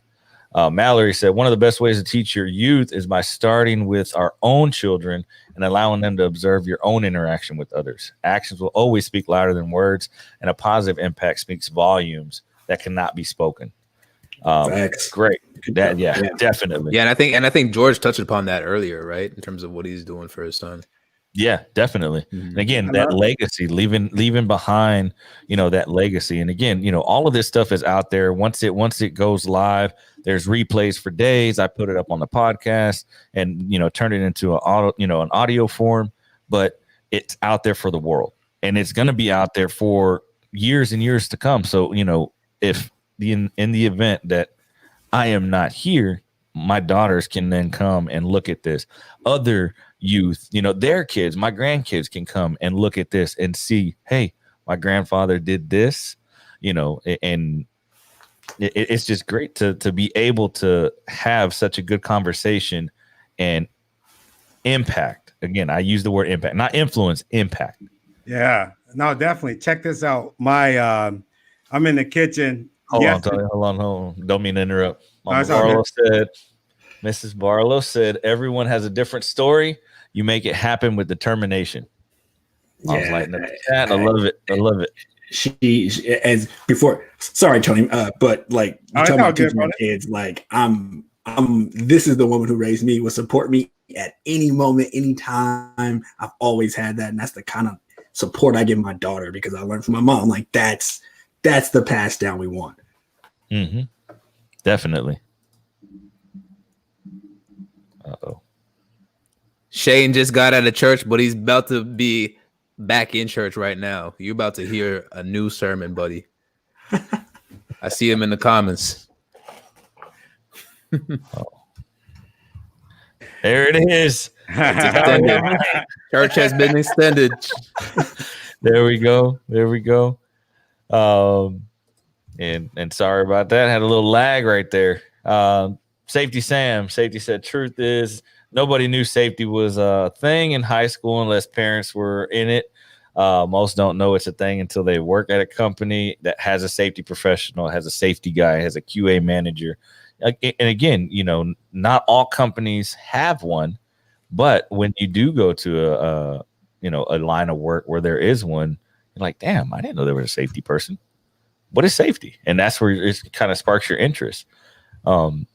Mallory said, one of the best ways to teach your youth is by starting with our own children and allowing them to observe your own interaction with others. Actions will always speak louder than words, and a positive impact speaks volumes that cannot be spoken. Great. Definitely. Yeah, and I think George touched upon that earlier, right? In terms of what he's doing for his son. Yeah, definitely. And again, that legacy, leaving behind, that legacy. And again, all of this stuff is out there. Once it goes live, there's replays for days. I put it up on the podcast and, turn it into an audio form, but it's out there for the world, and it's going to be out there for years and years to come. So, if in the event that I am not here, my daughters can then come and look at this. Other youth, their kids, my grandkids can come and look at this and see, hey, my grandfather did this, and it's just great to be able to have such a good conversation and impact. Again, I use the word impact, not influence, impact. Yeah, no, definitely. Check this out. I'm in the kitchen. Hold on. Don't mean to interrupt. Mrs. Barlow said, everyone has a different story. You make it happen with determination. I was lighting up the chat. I love it. I love it. She as before. Sorry, Tony. But like you talking about teaching your kids, like I'm. This is the woman who raised me. Will support me at any moment, anytime. I've always had that, and that's the kind of support I give my daughter because I learned from my mom. Like that's the pass down we want. Mm-hmm. Definitely. Uh-oh. Shane just got out of church, but he's about to be back in church right now. You're about to hear a new sermon, buddy. I see him in the comments. Oh. There it is. It's extended. Church has been extended. There we go. There we go. And sorry about that. Had a little lag right there. Safety Sam. Safety said, truth is nobody knew safety was a thing in high school unless parents were in it. Most don't know it's a thing until they work at a company that has a safety professional, has a safety guy, has a QA manager. And again, you know, not all companies have one, but when you do go to a line of work where there is one, you're like, damn, I didn't know there was a safety person. What is safety? And that's where it kind of sparks your interest. Again,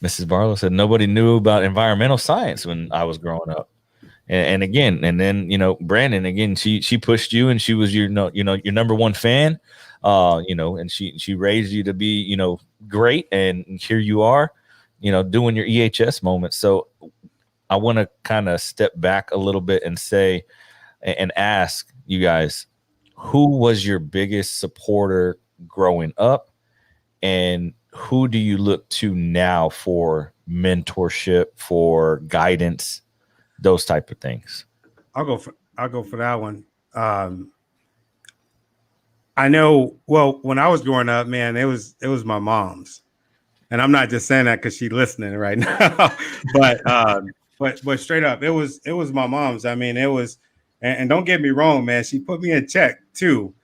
Mrs. Barlow said nobody knew about environmental science when I was growing up. And again, and then, you know, Brandon, again, she pushed you and she was your number one fan, and she raised you to be, great. And here you are, doing your EHS moment. So I want to kind of step back a little bit and say, and ask you guys, who was your biggest supporter growing up? And who do you look to now for mentorship, for guidance, those type of things? I'll go for that one. I know. Well, when I was growing up, man, it was my mom's, and I'm not just saying that because she's listening right now, but straight up, it was my mom's. I mean, it was, and don't get me wrong, man, she put me in check too,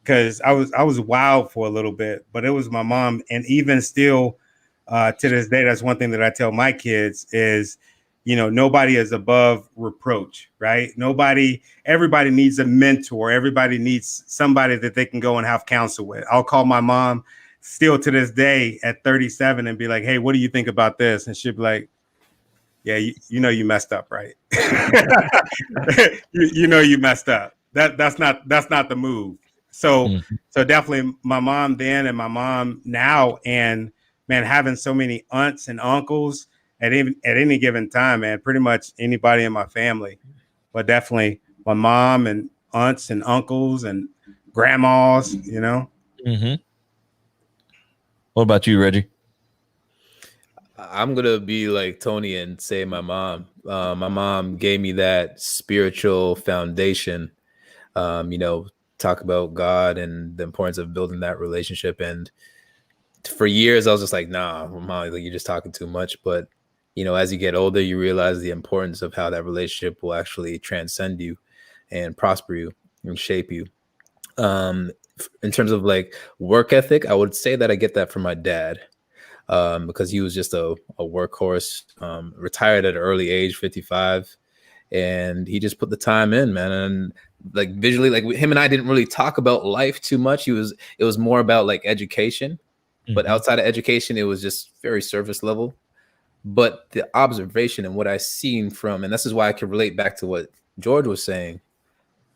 because I was wild for a little bit, but it was my mom, and even still, to this day, that's one thing that I tell my kids is, nobody is above reproach, right? Everybody needs a mentor. Everybody needs somebody that they can go and have counsel with. I'll call my mom still to this day at 37 and be like, hey, what do you think about this? And she'll be like, yeah, you messed up, right? you messed up. That's not the move. So definitely my mom then and my mom now, and man, having so many aunts and uncles at any given time, man, pretty much anybody in my family, but definitely my mom and aunts and uncles and grandmas, Mm-hmm. What about you, Reggie? I'm gonna be like Tony and say my mom. My mom gave me that spiritual foundation. Talk about God and the importance of building that relationship. And for years, I was just like, nah, mom, like, you're just talking too much. But as you get older, you realize the importance of how that relationship will actually transcend you and prosper you and shape you. In terms of like work ethic, I would say that I get that from my dad. Because he was just a workhorse, retired at an early age, 55, and he just put the time in, man. And like visually, like him and I didn't really talk about life too much. It was more about like education, but outside of education, it was just very surface level. But the observation and what I seen from, and this is why I can relate back to what George was saying,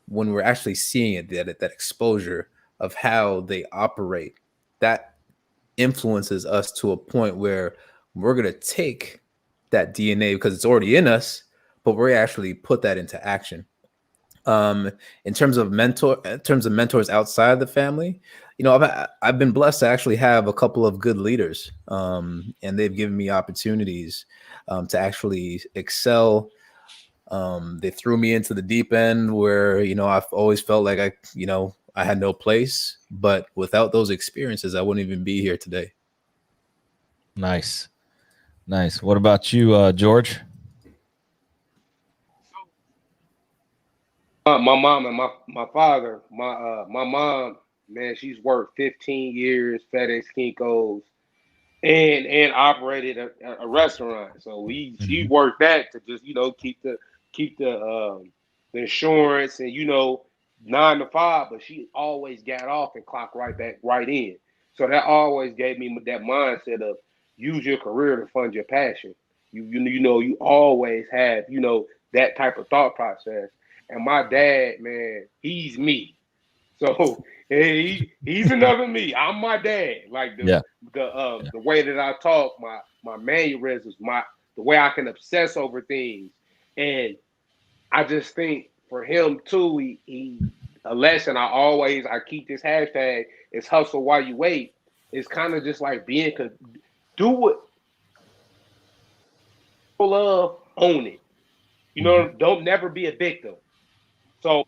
when we're actually seeing it, that exposure of how they operate, that influences us to a point where we're going to take that DNA because it's already in us, but we're actually put that into action. In terms of mentors outside the family, I've been blessed to actually have a couple of good leaders, and they've given me opportunities to actually excel. They threw me into the deep end where I've always felt like I had no place, but without those experiences, I wouldn't even be here today. Nice. What about you, George? My mom and my father. My mom, man, she's worked 15 years FedEx Kinko's and operated a restaurant. So she worked that to just keep the the insurance and, 9 to 5, but she always got off and clocked right in. So that always gave me that mindset of use your career to fund your passion. You always have, that type of thought process. And my dad, man, he's me. So he's another me. I'm my dad. Like the way that I talk, my mannerisms, the way I can obsess over things. And I just think for him too, he a lesson I keep this hashtag is hustle while you wait. It's kind of just like do what people love, own it. Don't never be a victim. So I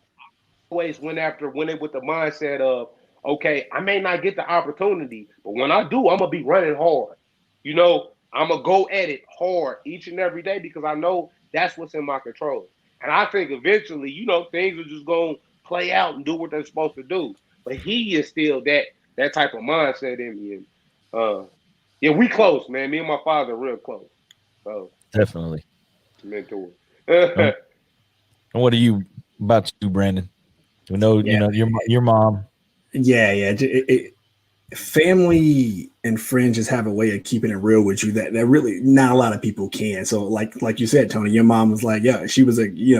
always went it with the mindset of, okay, I may not get the opportunity, but when I do, I'm gonna be running hard. I'm gonna go at it hard each and every day because I know that's what's in my control. And I think eventually, things are just gonna play out and do what they're supposed to do. But he is still that type of mindset in me. And we close, man. Me and my father are real close. So definitely mentor. And what are you about to do, Brandon? We know your mom. Yeah. Family and friends just have a way of keeping it real with you that really not a lot of people can. So like you said, Tony, your mom was like, yeah, she was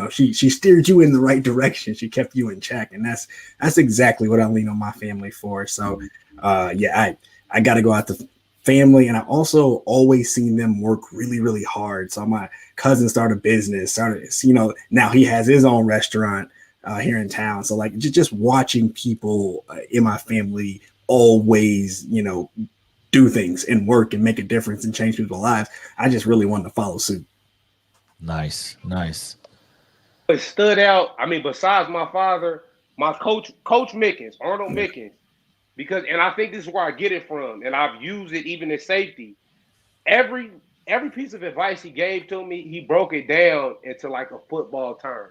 she steered you in the right direction. She kept you in check. And that's exactly what I lean on my family for. So I got to go out to family. And I also always seen them work really, really hard. So my cousin started a business, now he has his own restaurant here in town. So like just watching people in my family always, do things and work and make a difference and change people's lives. I just really wanted to follow suit. Nice. It stood out. I mean, besides my father, my coach Mickens, Arnold Mickens, and I think this is where I get it from, and I've used it even in safety. Every piece of advice he gave to me, he broke it down into like a football term,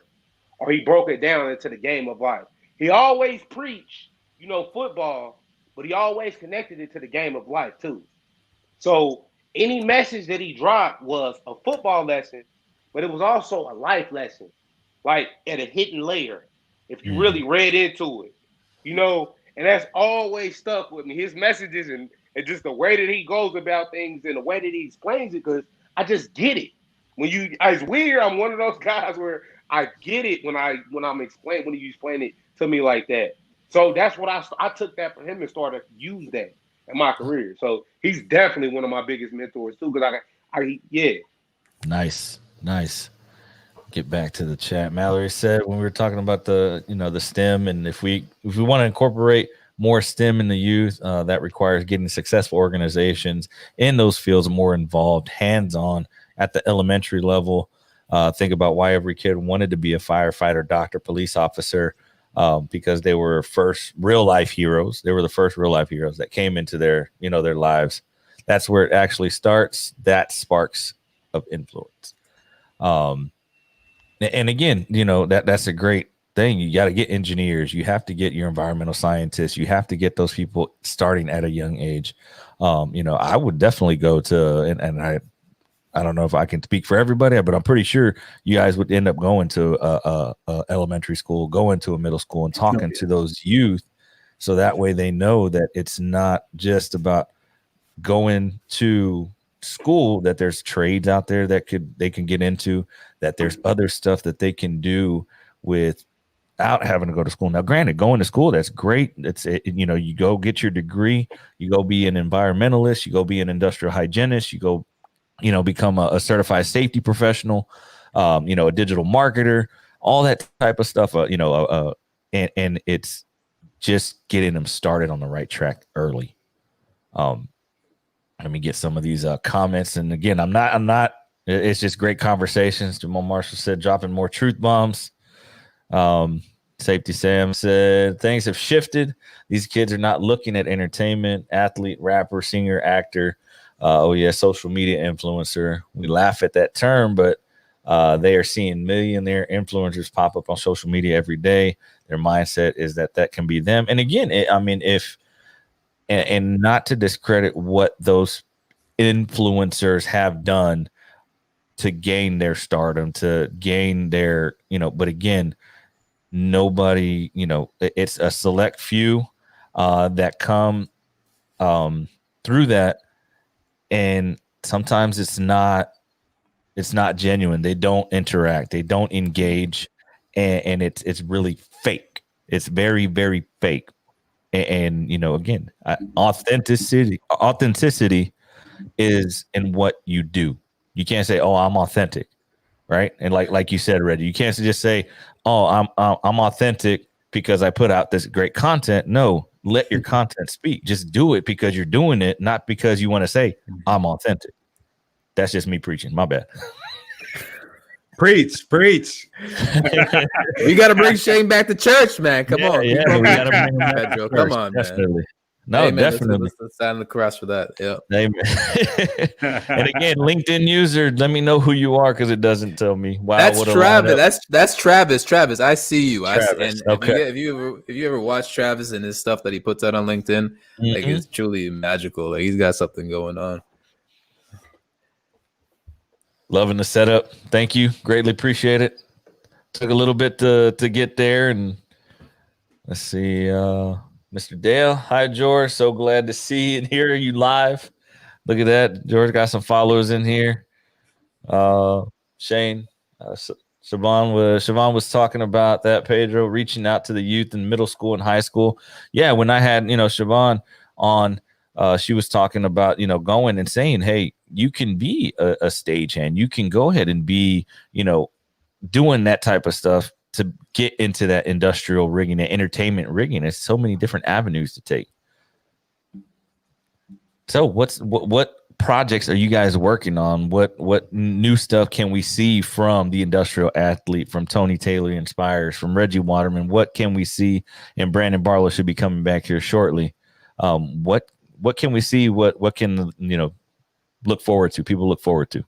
or he broke it down into the game of life. He always preached, football, but he always connected it to the game of life too. So any message that he dropped was a football lesson, but it was also a life lesson, like at a hidden layer, if you really read into it, and that's always stuck with me. His messages and just the way that he goes about things and the way that he explains it, because I just get it. It's weird. I'm one of those guys where I get it when you explain it to me like that. So that's what I took that from him and started to use that in my career. So he's definitely one of my biggest mentors too. Because Nice. Get back to the chat. Mallory said when we were talking about the STEM, and if we want to incorporate more STEM in the youth, that requires getting successful organizations in those fields more involved, hands-on at the elementary level. Think about why every kid wanted to be a firefighter, doctor, police officer. Because they were first real life heroes. They were the first real life heroes that came into their lives. That's where it actually starts. That sparks of influence. And again, that's a great thing. You got to get engineers. You have to get your environmental scientists. You have to get those people starting at a young age. I would definitely go to, and I don't know if I can speak for everybody, but I'm pretty sure you guys would end up going to a elementary school, going to a middle school, and talking to those youth, so that way they know that it's not just about going to school, that there's trades out there that they can get into, that there's other stuff that they can do without having to go to school. Now, granted, going to school, that's great. You go get your degree, you go be an environmentalist, you go be an industrial hygienist, you go become a certified safety professional, a digital marketer, all that type of stuff, and it's just getting them started on the right track early. Let me get some of these comments. And again, I'm not, it's just great conversations. Jamal Marshall said, dropping more truth bombs. Safety Sam said, things have shifted. These kids are not looking at entertainment, athlete, rapper, singer, actor. Social media influencer. We laugh at that term, but they are seeing millionaire influencers pop up on social media every day. Their mindset is that can be them. And again, and not to discredit what those influencers have done, to gain their stardom, to gain their, but again, nobody, it's a select few that come through that. And sometimes it's not genuine. They don't interact, they don't engage, and it's really fake. It's very, very fake. And again, authenticity is in what you do. You can't say, "Oh, I'm authentic," right? And like you said, Reggie, you can't just say, "Oh, I'm authentic because I put out this great content." No, let your content speak. Just do it because you're doing it, not because you want to say, "I'm authentic." That's just me preaching. My bad. Preach. You got to bring Shane back to church, man. Come on. Yeah, we got to bring him back. Pedro. Come on, definitely. Man. No, hey, man, definitely. Let's sign the cross for that. Yeah. And again, LinkedIn user, let me know who you are because it doesn't tell me. Wow, that's Travis. That's Travis. Travis, I see you. Travis, if you ever watch Travis and his stuff that he puts out on LinkedIn, like it's truly magical. Like he's got something going on. Loving the setup. Thank you. Greatly appreciate it. Took a little bit to get there. And let's see. Mr. Dale. Hi, George. So glad to see and hear you live. Look at that. George got some followers in here. Shane. Siobhan was talking about that, Pedro, reaching out to the youth in middle school and high school. Yeah, when I had, Siobhan on, she was talking about, going and saying, hey, you can be a stagehand. You can go ahead and be, doing that type of stuff to get into that industrial rigging and entertainment rigging. There's so many different avenues to take. So what projects are you guys working on? What new stuff can we see from the industrial athlete, from Tony Taylor Inspires, from Reggie Waterman? What can we see? And Brandon Barlow should be coming back here shortly. What can we see? What can look forward to? People look forward to.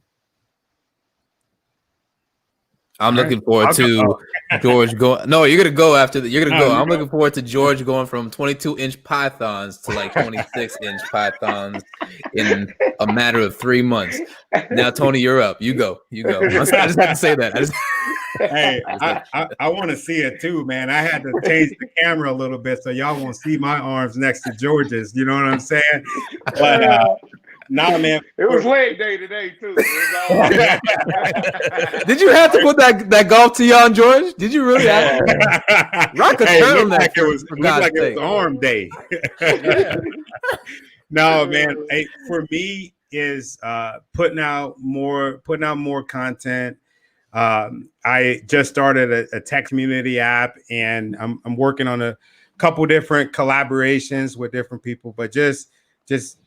I'm looking forward to George going. No, you're gonna go after that. You're gonna go. I'm looking forward to George going from 22-inch pythons to like 26-inch pythons in a matter of 3 months. Now, Tony, you're up. You go. I just had to say that. Hey, I want to see it too, man. I had to change the camera a little bit so y'all won't see my arms next to George's. You know what I'm saying? But nah, man. It was leg day today too. Did you have to put that golf tee on, George? Did you really have to? Rock a turtleneck. It looked like it was arm day. No, man. Hey, for me is putting out more content. I just started a tech community app, and I'm working on a couple different collaborations with different people, but just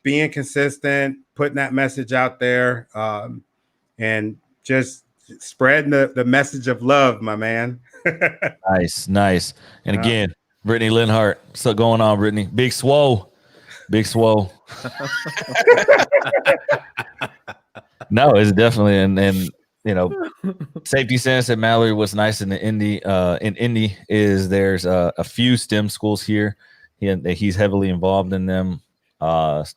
being consistent, putting that message out there, and just spreading the message of love, my man. Nice. And again, Brittany Linhart, what's going on, Brittany? Big swole. No, it's definitely and Safety Sense at Mallory. What's nice in the Indy is there's a few STEM schools here. He's heavily involved in them. What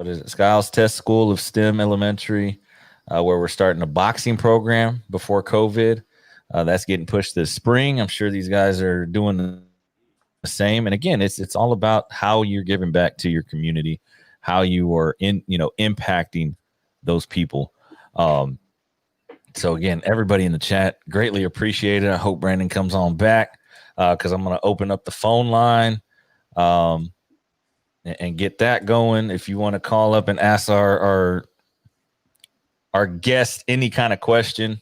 is it? Skiles Test School of STEM Elementary, where we're starting a boxing program before COVID. That's getting pushed this spring. I'm sure these guys are doing the same. And again, it's all about how you're giving back to your community, how you are impacting those people. So again, everybody in the chat, greatly appreciate it. I hope Brandon comes on back because I'm going to open up the phone line and get that going. If you want to call up and ask our guest any kind of question,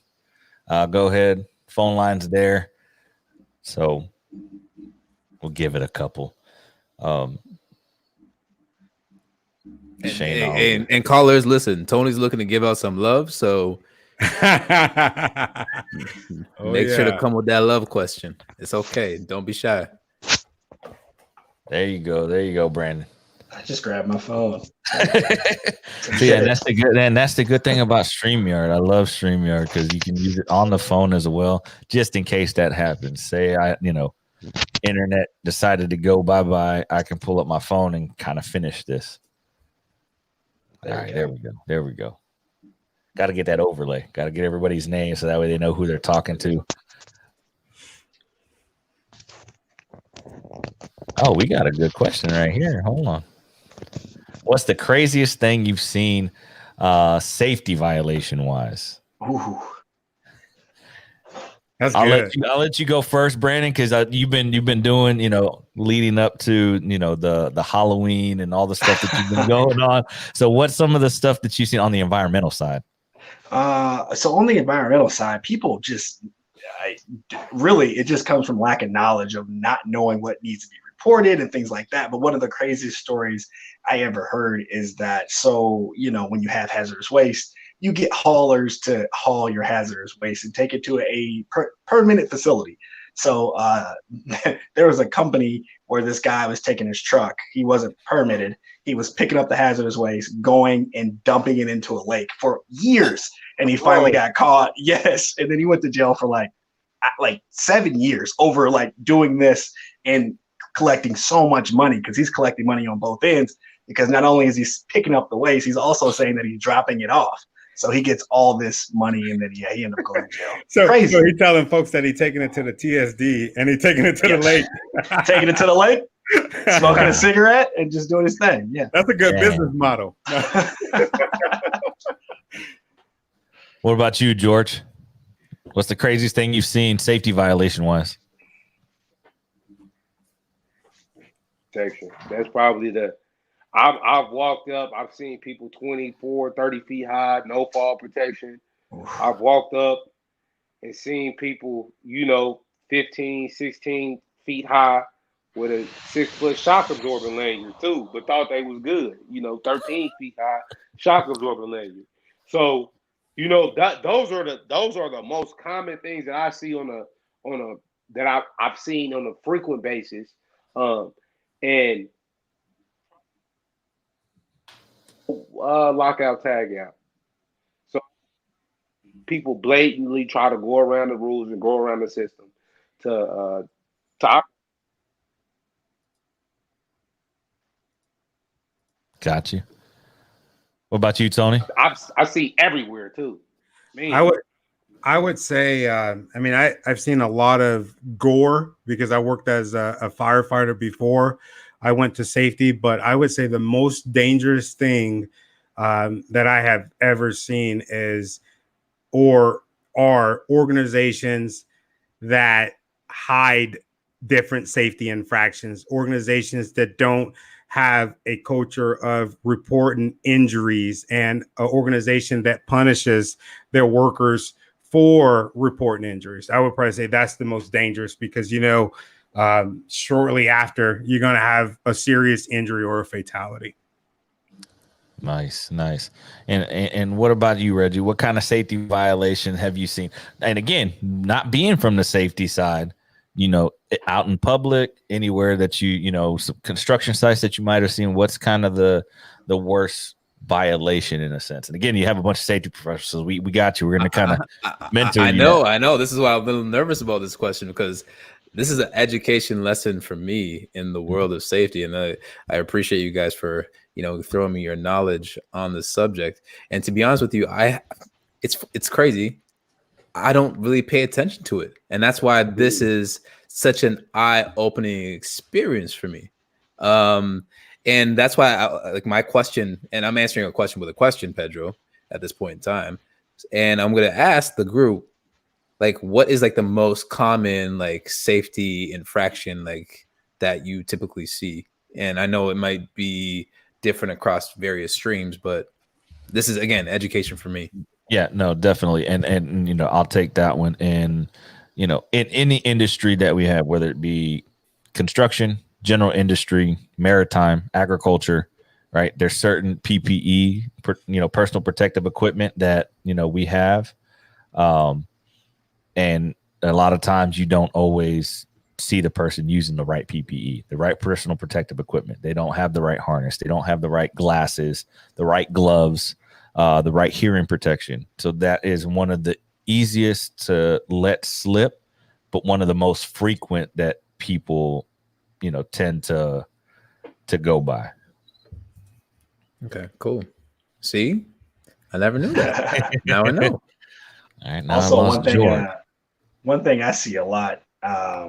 go ahead. Phone line's there. So we'll give it a couple. And callers, listen, Tony's looking to give out some love, so make sure to come with that love question. It's okay. Don't be shy. There you go, Brandon. I just grabbed my phone. Yeah, that's the good thing about StreamYard. I love StreamYard because you can use it on the phone as well, just in case that happens. Say internet decided to go bye-bye, I can pull up my phone and kind of finish this. All right, there we go. Got to get that overlay. Got to get everybody's name so that way they know who they're talking to. Oh, we got a good question right here. Hold on. What's the craziest thing you've seen safety violation wise? Ooh. That's I'll good. let you go first, Brandon, because you've been doing, leading up to, the Halloween and all the stuff that you've been going on. So what's some of the stuff that you've seen on the environmental side? So on the environmental side, people just really, it just comes from lack of knowledge of not knowing what needs to be reported and things like that. But one of the craziest stories I ever heard is that, when you have hazardous waste, you get haulers to haul your hazardous waste and take it to a permanent facility. So there was a company where this guy was taking his truck. He wasn't permitted. He was picking up the hazardous waste, going and dumping it into a lake for years. And he finally got caught. Yes. And then he went to jail for like 7 years over doing this and collecting so much money, because he's collecting money on both ends, because not only is he picking up the waste, he's also saying that he's dropping it off. So he gets all this money, and then he ended up going to jail. So crazy. So he's telling folks that he's taking it to the TSD and he's taking it to the lake. Taking it to the lake, smoking a cigarette, and just doing his thing. Yeah, that's a good business model. What about you, George? What's the craziest thing you've seen safety violation wise? Protection. That's probably I've walked up, I've seen people 24, 30 feet high, no fall protection. I've walked up and seen people, 15, 16 feet high with a 6-foot shock absorbing lanyard too, but thought they was good, 13 feet high shock absorbing lanyard. So, those are the most common things that I see that I've seen on a frequent basis. And lockout, tag out. So people blatantly try to go around the rules and go around the system to Got you. What about you, Tony? I see everywhere too. I would say, I've seen a lot of gore because I worked as a firefighter before I went to safety, but I would say the most dangerous thing that I have ever seen are organizations that hide different safety infractions, organizations that don't have a culture of reporting injuries, and an organization that punishes their workers for reporting injuries. I would probably say that's the most dangerous, because, shortly after, you're going to have a serious injury or a fatality. Nice. And what about you, Reggie? What kind of safety violation have you seen? And again, not being from the safety side, out in public, anywhere that some construction sites that you might have seen, what's kind of the worst violation in a sense? And again, you have a bunch of safety professionals. We got you. We're going to kind of mentor you. I know. This is why I'm a little nervous about this question, because this is an education lesson for me in the world of safety. And I appreciate you guys for, throwing me your knowledge on the subject. And to be honest with you, it's crazy. I don't really pay attention to it. And that's why this is such an eye-opening experience for me. And that's why my question, and I'm answering a question with a question, Pedro, at this point in time. And I'm going to ask the group, what is the most common safety infraction that you typically see? And I know it might be different across various streams, but this is, again, education for me. Yeah, no, definitely. And I'll take that one. And, in any industry that we have, whether it be construction, general industry, maritime, agriculture, right? There's certain PPE, personal protective equipment that, we have. And a lot of times you don't always see the person using the right PPE, the right personal protective equipment. They don't have the right harness. They don't have the right glasses, the right gloves, the right hearing protection. So that is one of the easiest to let slip, but one of the most frequent that people, tend to go by. Okay, cool. See, I never knew that. Now I know. All right, now Also, one thing I see a lot,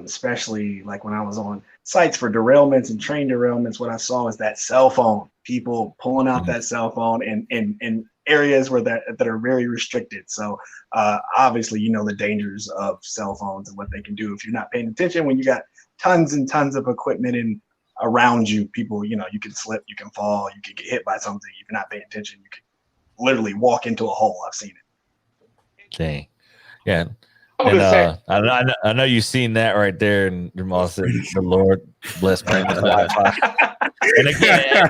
especially like when I was on sites for derailments and train derailments, what I saw is that cell phone, people pulling out that cell phone in areas where that are very restricted. So obviously, you know, the dangers of cell phones and what they can do if you're not paying attention when you got tons and tons of equipment and around you. People, you know, you can slip, you can fall, you can get hit by something. If you're not paying attention, you can literally walk into a hole. I've seen it. Okay. Yeah. And I know you've seen that right there, and Jamal said, "The Lord bless Brandon's Wi-Fi." And again,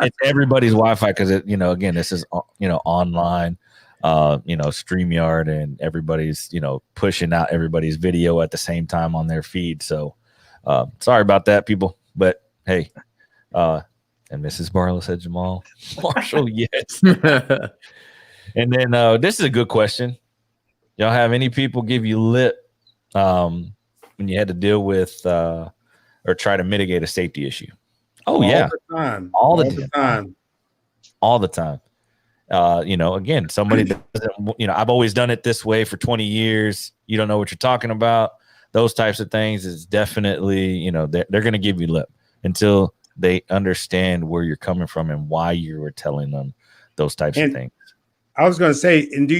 it's everybody's Wi-Fi because again, this is online, StreamYard, and everybody's pushing out everybody's video at the same time on their feed. So sorry about that, people. But hey, and Mrs. Barlow said, Jamal Marshall, yes. And then this is a good question. Y'all have any people give you lip when you had to deal with or try to mitigate a safety issue? Oh, yeah. All the time. Again, somebody doesn't, I've always done it this way for 20 years. You don't know what you're talking about. Those types of things is definitely, they're going to give you lip until they understand where you're coming from and why you were telling them those types of things. I was going to say, and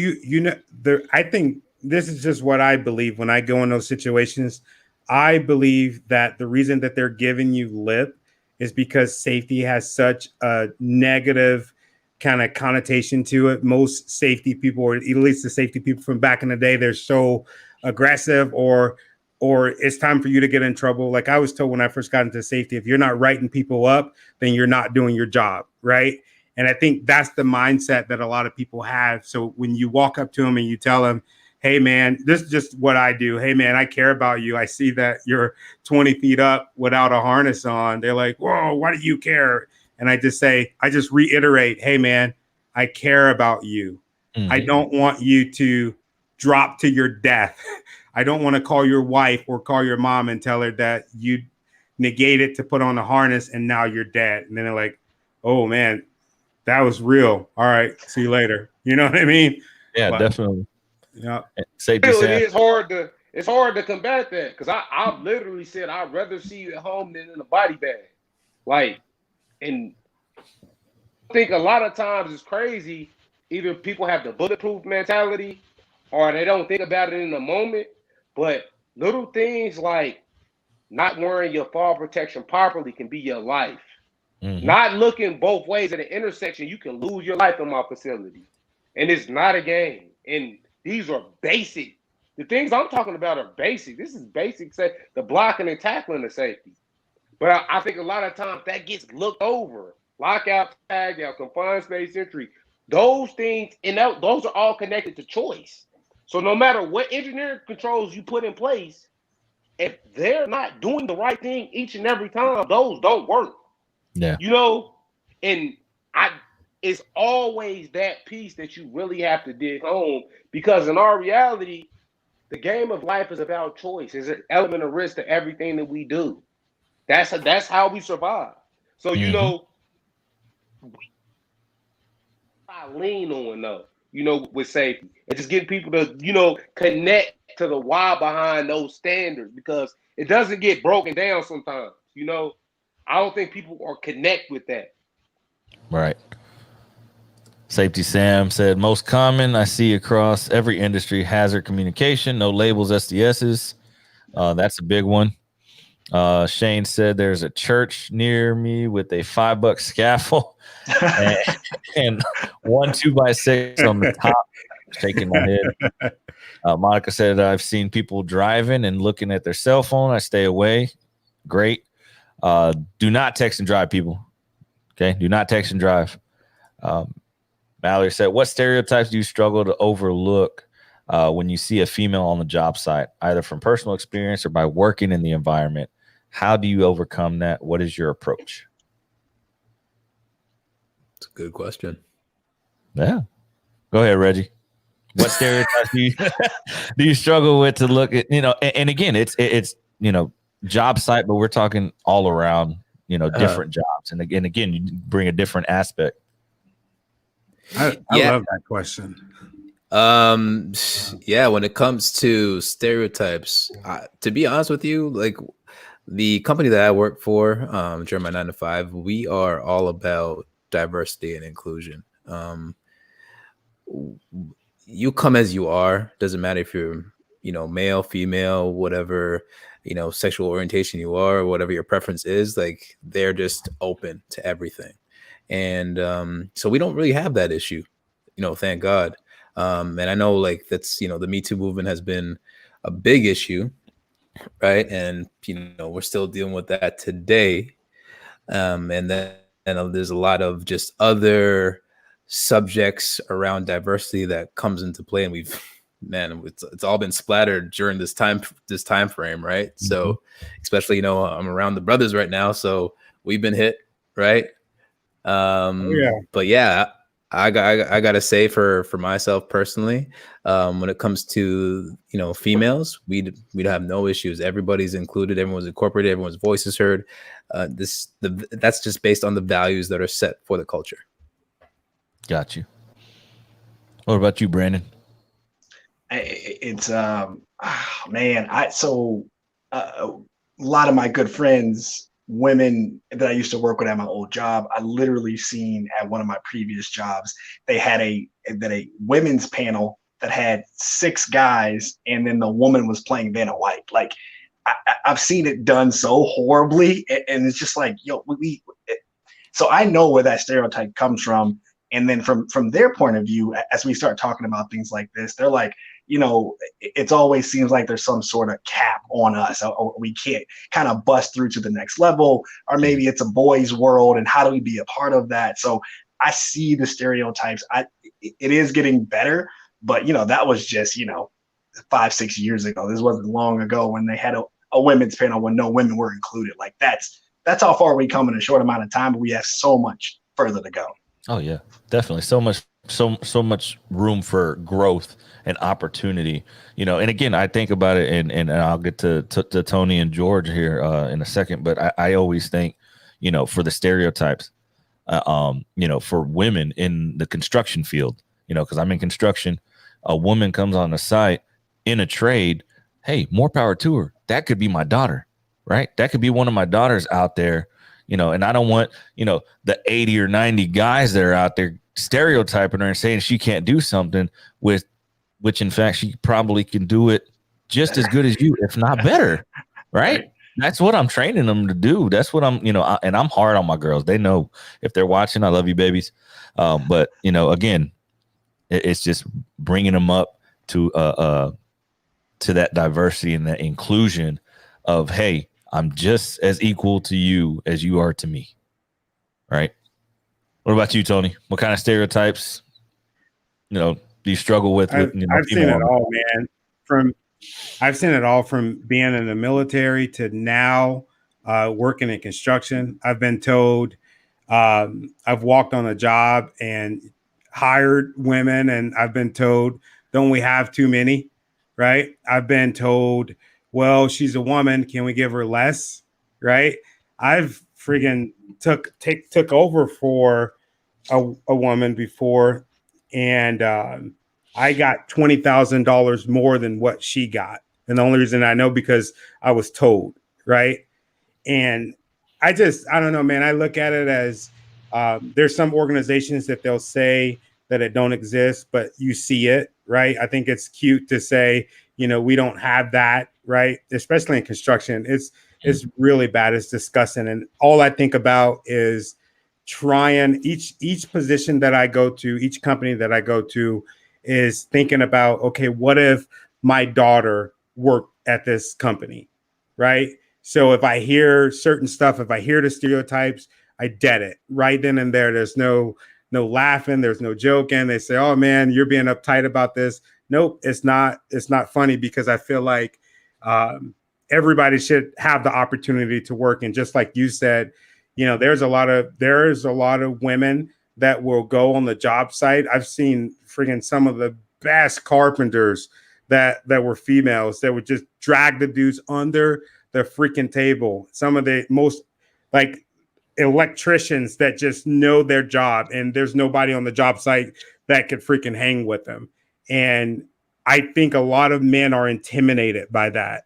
I think this is just what I believe when I go in those situations. I believe that the reason that they're giving you lip is because safety has such a negative kind of connotation to it. Most safety people, or at least the safety people from back in the day, they're so aggressive or it's time for you to get in trouble. Like I was told when I first got into safety, if you're not writing people up, then you're not doing your job, right? And I think that's the mindset that a lot of people have. So when you walk up to them and you tell them, hey, man, this is just what I do. Hey, man, I care about you. I see that you're 20 feet up without a harness on. They're like, whoa, why do you care? And I just reiterate, hey, man, I care about you. Mm-hmm. I don't want you to drop to your death. I don't want to call your wife or call your mom and tell her that you negated to put on a harness and now you're dead. And then they're like, oh, man. That was real. All right. See you later. You know what I mean? Yeah, definitely. Yeah. It's hard to combat that because I've literally said I'd rather see you at home than in a body bag. Like, and I think a lot of times it's crazy. Either people have the bulletproof mentality or they don't think about it in the moment. But little things like not wearing your fall protection properly can be your life. Mm-hmm. Not looking both ways at an intersection, you can lose your life in my facility. And it's not a game. And these are basic. The things I'm talking about are basic. This is basic, the blocking and tackling the safety. But I think a lot of times that gets looked over. Lockout, tag out, confined space entry. Those things, and those are all connected to choice. So no matter what engineering controls you put in place, if they're not doing the right thing each and every time, those don't work. Yeah. And it's always that piece that you really have to dig home because in our reality, the game of life is about choice. There's an element of risk to everything that we do. That's how we survive. So, I lean on though, with safety and just getting people to, connect to the why behind those standards because it doesn't get broken down sometimes, I don't think people are connect with that. Right. Safety Sam said, most common I see across every industry, hazard communication, no labels, SDSs. That's a big one. Shane said there's a church near me with a $5 scaffold and 1 2x6 on the top. Shaking my head. Monica said, I've seen people driving and looking at their cell phone. I stay away. Great. Do not text and drive, people. Okay, do not text and drive. Mallory said, what stereotypes do you struggle to overlook when you see a female on the job site, either from personal experience or by working in the environment? How do you overcome that? What is your approach? It's a good question. Yeah. Go ahead, Reggie. What stereotypes do you struggle with to look at, and again, it's job site, but we're talking all around, different jobs. And again, you bring a different aspect. I love that question. Yeah, when it comes to stereotypes, to be honest with you, like the company that I work for, during my 9 to 5, we are all about diversity and inclusion. You come as you are. Doesn't matter if you're, male, female, whatever, sexual orientation you are, or whatever your preference is. Like they're just open to everything, and so we don't really have that issue. Thank God. And I know like that's the Me Too movement has been a big issue, right? And we're still dealing with that today. And then there's a lot of just other subjects around diversity that comes into play, and it's all been splattered during this time frame, right? Mm-hmm. So especially I'm around the brothers right now, so we've been hit, right? But yeah, I gotta say for myself personally, when it comes to females, we'd have no issues. Everybody's included, everyone's incorporated, everyone's voice is heard. That's just based on the values that are set for the culture. Got you. What about you, Brandon? It's man, a lot of my good friends, women that I used to work with at my old job, I literally seen at one of my previous jobs, they had a women's panel that had 6 guys, and then the woman was playing Vanna White. Like I've seen it done so horribly, and it's just like, yo, so I know where that stereotype comes from. And then from their point of view, as we start talking about things like this, they're like, it always seems like there's some sort of cap on us, or we can't kind of bust through to the next level, or maybe it's a boys' world, and how do we be a part of that? So I see the stereotypes. It is getting better, but that was just 5-6 years ago. This wasn't long ago when they had a women's panel when no women were included. Like that's how far we come in a short amount of time, but we have so much further to go. Oh yeah, definitely. So much room for growth and opportunity, and again, I think about it, and I'll get to Tony and George here in a second, but I always think, for the stereotypes, for women in the construction field, because I'm in construction, a woman comes on the site in a trade, hey, more power to her. That could be my daughter, right? That could be one of my daughters out there. And I don't want, the 80 or 90 guys that are out there stereotyping her and saying she can't do something which in fact she probably can do it just as good as you, if not better. Right? That's what I'm training them to do. That's what I'm, and I'm hard on my girls. They know if they're watching, I love you, babies. But again, it's just bringing them up to that diversity and that inclusion of, hey, I'm just as equal to you as you are to me. Right? What about you, Tony? What kind of stereotypes, do you struggle with? I've seen it all, man. I've seen it all from being in the military to now working in construction. I've been told, I've walked on a job and hired women, and I've been told, don't we have too many? Right? I've been told, well, she's a woman. Can we give her less? Right? I've friggin' took over for a woman before, and I got $20,000 more than what she got. And the only reason I know because I was told, right? And I don't know, man. I look at it as there's some organizations that they'll say that it don't exist, but you see it, right? I think it's cute to say, we don't have that, right? Especially in construction. It's really bad. It's disgusting. And all I think about is trying each position that I go to, each company that I go to is thinking about, okay, what if my daughter worked at this company, right? So if I hear certain stuff, if I hear the stereotypes, I dead it right then and there. There's no laughing. There's no joking. They say, oh man, you're being uptight about this. Nope, it's not funny, because I feel like everybody should have the opportunity to work. And just like you said, there's a lot of women that will go on the job site. I've seen friggin' some of the best carpenters that were females that would just drag the dudes under the freaking table. Some of the most, like, electricians that just know their job, and there's nobody on the job site that could freaking hang with them. And I think a lot of men are intimidated by that.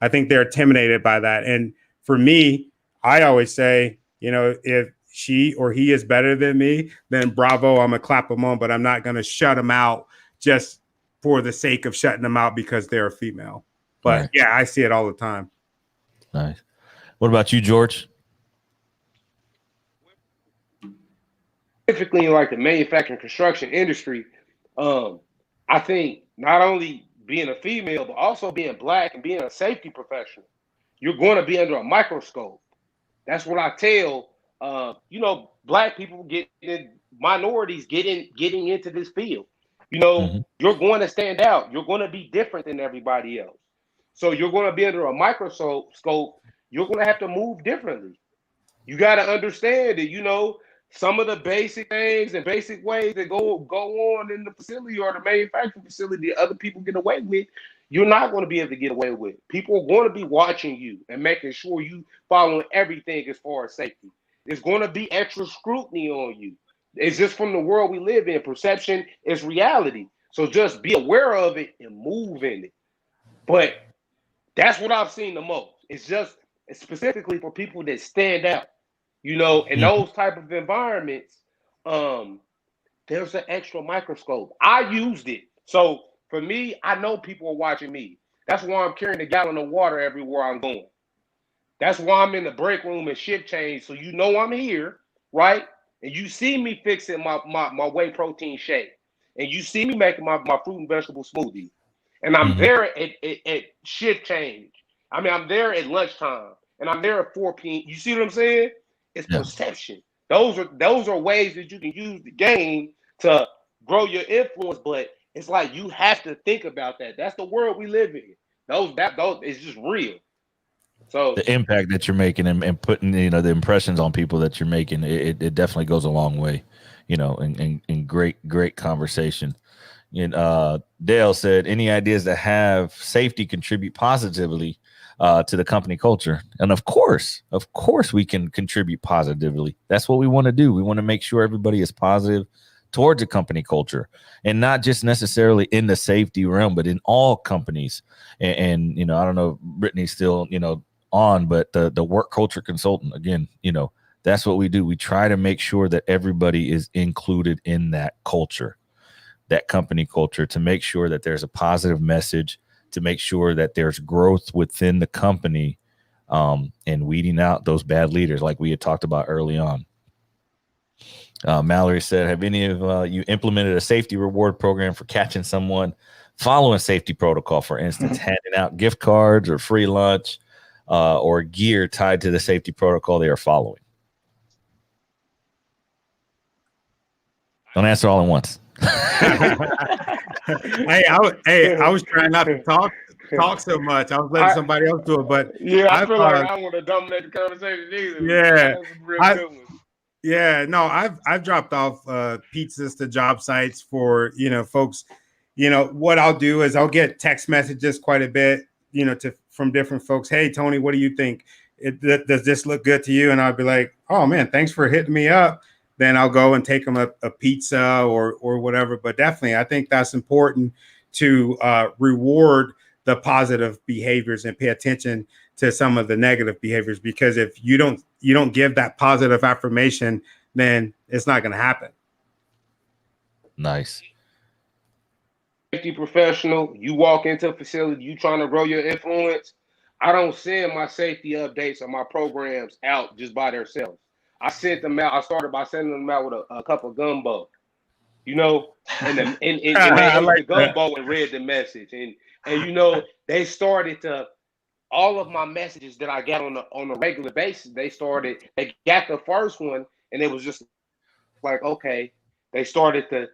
I think they're intimidated by that. And for me, I always say, if she or he is better than me, then bravo, I'm gonna clap them on, but I'm not gonna shut them out just for the sake of shutting them out because they're a female. But right. Yeah, I see it all the time. Nice. What about you, George? Specifically in like the manufacturing construction industry, I think not only being a female, but also being Black and being a safety professional, you're going to be under a microscope. That's what I tell, Black people minorities getting into this field. You're going to stand out. You're going to be different than everybody else. So you're going to be under a microscope. You're going to have to move differently. You got to understand that, some of the basic things and basic ways that go on in the facility or the manufacturing facility that other people get away with, you're not going to be able to get away with. People are going to be watching you and making sure you following everything as far as safety. There's going to be extra scrutiny on you. It's just from the world we live in. Perception is reality. So just be aware of it and move in it. But that's what I've seen the most. It's specifically for people that stand out. In those type of environments, there's an extra microscope. I used it. So for me, I know people are watching me. That's why I'm carrying a gallon of water everywhere I'm going. That's why I'm in the break room and shift change. So I'm here, right? And you see me fixing my whey protein shake. And you see me making my fruit and vegetable smoothie. And I'm there at shift change. I mean, I'm there at lunchtime. And I'm there at 4 p.m. You see what I'm saying? It's perception. Those are ways that you can use the game to grow your influence, but it's like you have to think about that. That's the world we live in. Those it's just real. So the impact that you're making and putting the impressions on people that you're making, it definitely goes a long way. In great conversation. Dale said, any ideas to have safety contribute positively to the company culture? And of course we can contribute positively. That's what we want to do. We want to make sure everybody is positive towards the company culture, and not just necessarily in the safety realm, but in all companies. And I don't know if Brittany's still on, but the work culture consultant, again, that's what we do. We try to make sure that everybody is included in that culture, that company culture, to make sure that there's a positive message, to make sure that there's growth within the company, and weeding out those bad leaders like we had talked about early on. Mallory said, have any of you implemented a safety reward program for catching someone following safety protocol? For instance, handing out gift cards or free lunch or gear tied to the safety protocol they are following? Don't answer all at once. I was trying not to talk so much. I was letting somebody else do it, but I feel like I don't want to dominate the conversation either. I've dropped off pizzas to job sites for folks. What I'll do is I'll get text messages quite a bit, from different folks. Hey, Tony, what do you think? Does this look good to you? And I'll be like, oh man, thanks for hitting me up. Then I'll go and take them a pizza or whatever. But definitely, I think that's important to reward the positive behaviors and pay attention to some of the negative behaviors, because if you don't give that positive affirmation, then it's not going to happen. Nice. Safety professional, you walk into a facility, you trying to grow your influence. I don't send my safety updates or my programs out just by themselves. I sent them out. I started by sending them out with a cup of gumbo, and they ate the gumbo and read the message, and they started to, all of my messages that I got on a regular basis. They got the first one, and it was just like, okay, they started to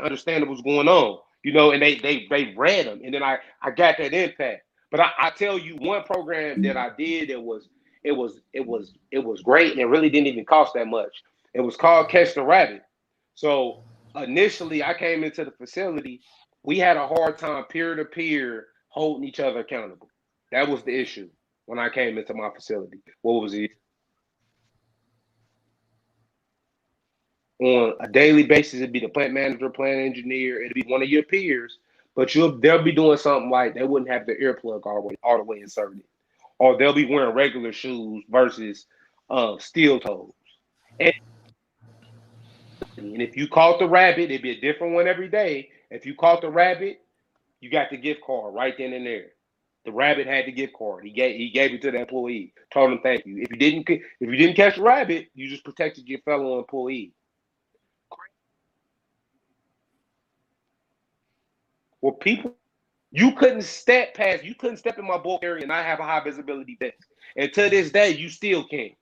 understand what was going on, and they read them, and then I got that impact. But I tell you, one program that I did, it was great, and it really didn't even cost that much. It was called Catch the Rabbit. So initially, I came into the facility. We had a hard time peer-to-peer holding each other accountable. That was the issue when I came into my facility. What was it? on a daily basis. It'd be the plant manager, plant engineer. It'd be one of your peers, but they'll be doing something like they wouldn't have the earplug all the way inserted, or they'll be wearing regular shoes versus steel toes. And if you caught the rabbit, it'd be a different one every day. If you caught the rabbit, you got the gift card right then and there. The rabbit had the gift card. He gave it to the employee. Told him thank you. If you didn't catch the rabbit, you just protected your fellow employee. Well, people, you couldn't step in my bulk area and I have a high visibility desk. And to this day, you still can't.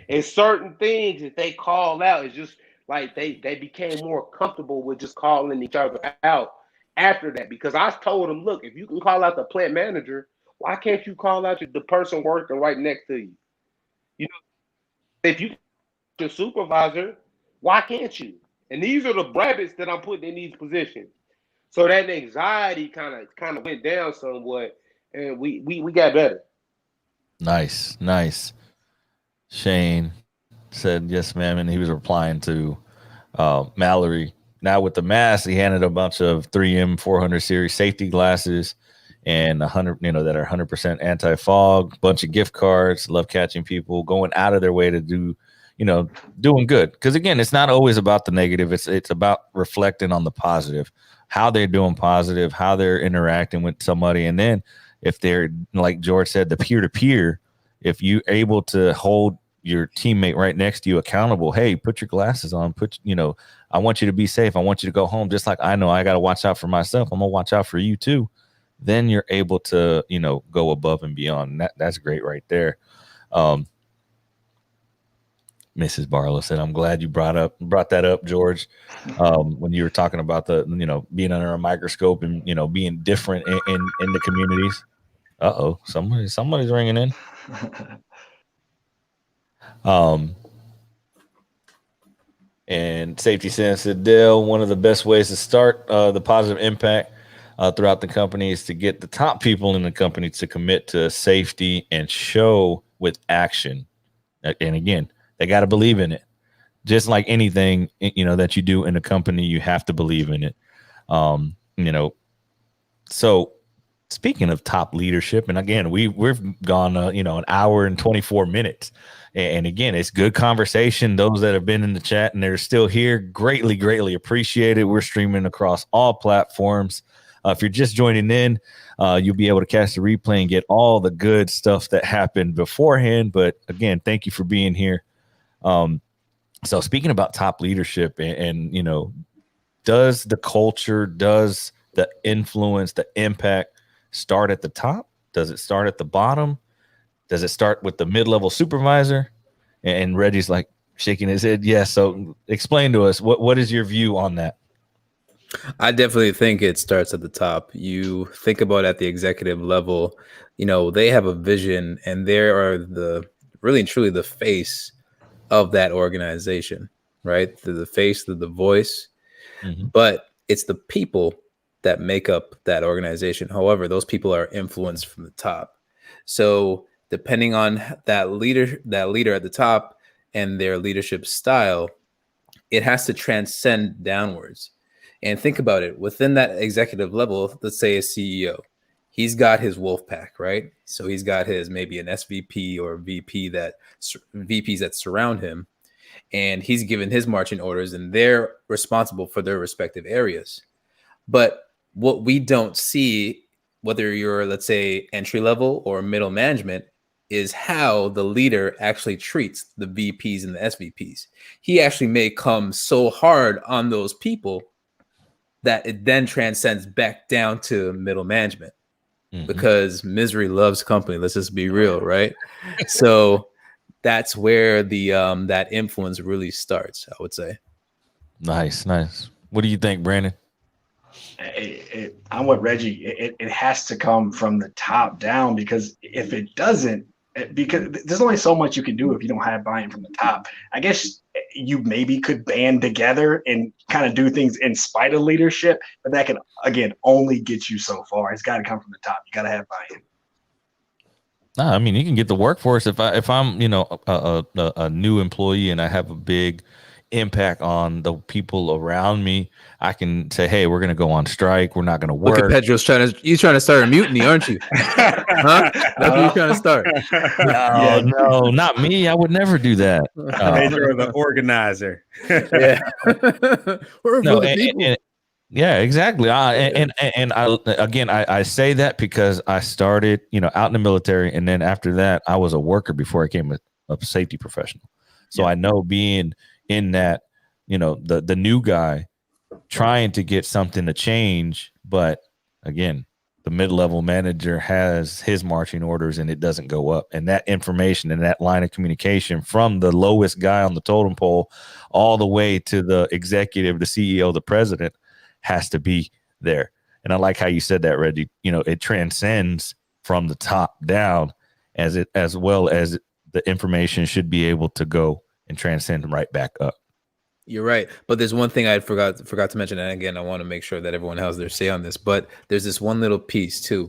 And certain things that they call out is just like they became more comfortable with just calling each other out after that. Because I told them, look, if you can call out the plant manager, why can't you call out the person working right next to you? You know, if you your supervisor, why can't you? And these are the rabbits that I'm putting in these positions. So that anxiety kind of went down somewhat, and we got better. Nice. Shane said yes, ma'am, and he was replying to Mallory. Now with the mask, he handed a bunch of 3M 400 series safety glasses and 100, that are 100% anti-fog, bunch of gift cards, love catching people, going out of their way to do, doing good. Because again, it's not always about the negative. It's about reflecting on the positive, how they're doing positive, how they're interacting with somebody. And then if they're, like George said, the peer-to-peer, if you're able to hold your teammate right next to you accountable, hey, put your glasses on, I want you to be safe. I want you to go home. Just like I know I got to watch out for myself. I'm going to watch out for you too. Then you're able to, go above and beyond. And that's great right there. Mrs. Barlow said, I'm glad you brought that up, George, when you were talking about the, being under a microscope and, being different in the communities. Uh-oh, somebody's ringing in. And Safety Sense said, Dale, one of the best ways to start the positive impact throughout the company is to get the top people in the company to commit to safety and show with action. And again, they got to believe in it. Just like anything, that you do in a company, you have to believe in it. So speaking of top leadership, and again, we've gone, an hour and 24 minutes. And again, it's good conversation. Those that have been in the chat and they're still here, greatly, greatly appreciate it. We're streaming across all platforms. If you're just joining in, you'll be able to catch the replay and get all the good stuff that happened beforehand. But again, thank you for being here. So speaking about top leadership and does the culture, does the influence, the impact start at the top? Does it start at the bottom? Does it start with the mid-level supervisor? And Reggie's like shaking his head. Yes. So explain to us, what is your view on that? I definitely think it starts at the top. You think about at the executive level, they have a vision and they are really and truly the face of that organization, right? The face, the voice, but it's the people that make up that organization. However, those people are influenced from the top. So depending on that leader at the top and their leadership style, it has to transcend downwards. And think about it, within that executive level, let's say a CEO, he's got his wolf pack, right? So he's got maybe an SVP or VPs that surround him, and he's given his marching orders and they're responsible for their respective areas. But what we don't see, whether you're, let's say, entry level or middle management, is how the leader actually treats the VPs and the SVPs. He actually may come so hard on those people that it then transcends back down to middle management, because misery loves company. Let's just be real, right? So that's where the that influence really starts, I would say. Nice. What do you think, Brandon? I'm with Reggie. It has to come from the top down, because if it doesn't, because there's only so much you can do if you don't have buy-in from the top. I guess you maybe could band together and kind of do things in spite of leadership, but that can, again, only get you so far. It's got to come from the top. You got to have buy-in. No, I mean, you can get the workforce if I'm a new employee and I have a big impact on the people around me. I can say, hey, we're going to go on strike. We're not going to work. Look at Pedro's trying to start a mutiny, aren't you? Huh? That's what you're trying to start. No, not me. I would never do that. Pedro, the organizer. Yeah. We're no, the people. Yeah, exactly. And I say that because I started, out in the military, and then after that, I was a worker before I became a safety professional. So I know being in that, the new guy trying to get something to change, but again, the mid-level manager has his marching orders and it doesn't go up. And that information and that line of communication from the lowest guy on the totem pole all the way to the executive, the CEO, the president has to be there. And I like how you said that, Reggie. It transcends from the top down as well as the information should be able to go and transcend right back up. You're right. But there's one thing I forgot to mention. And again, I want to make sure that everyone has their say on this. But there's this one little piece too.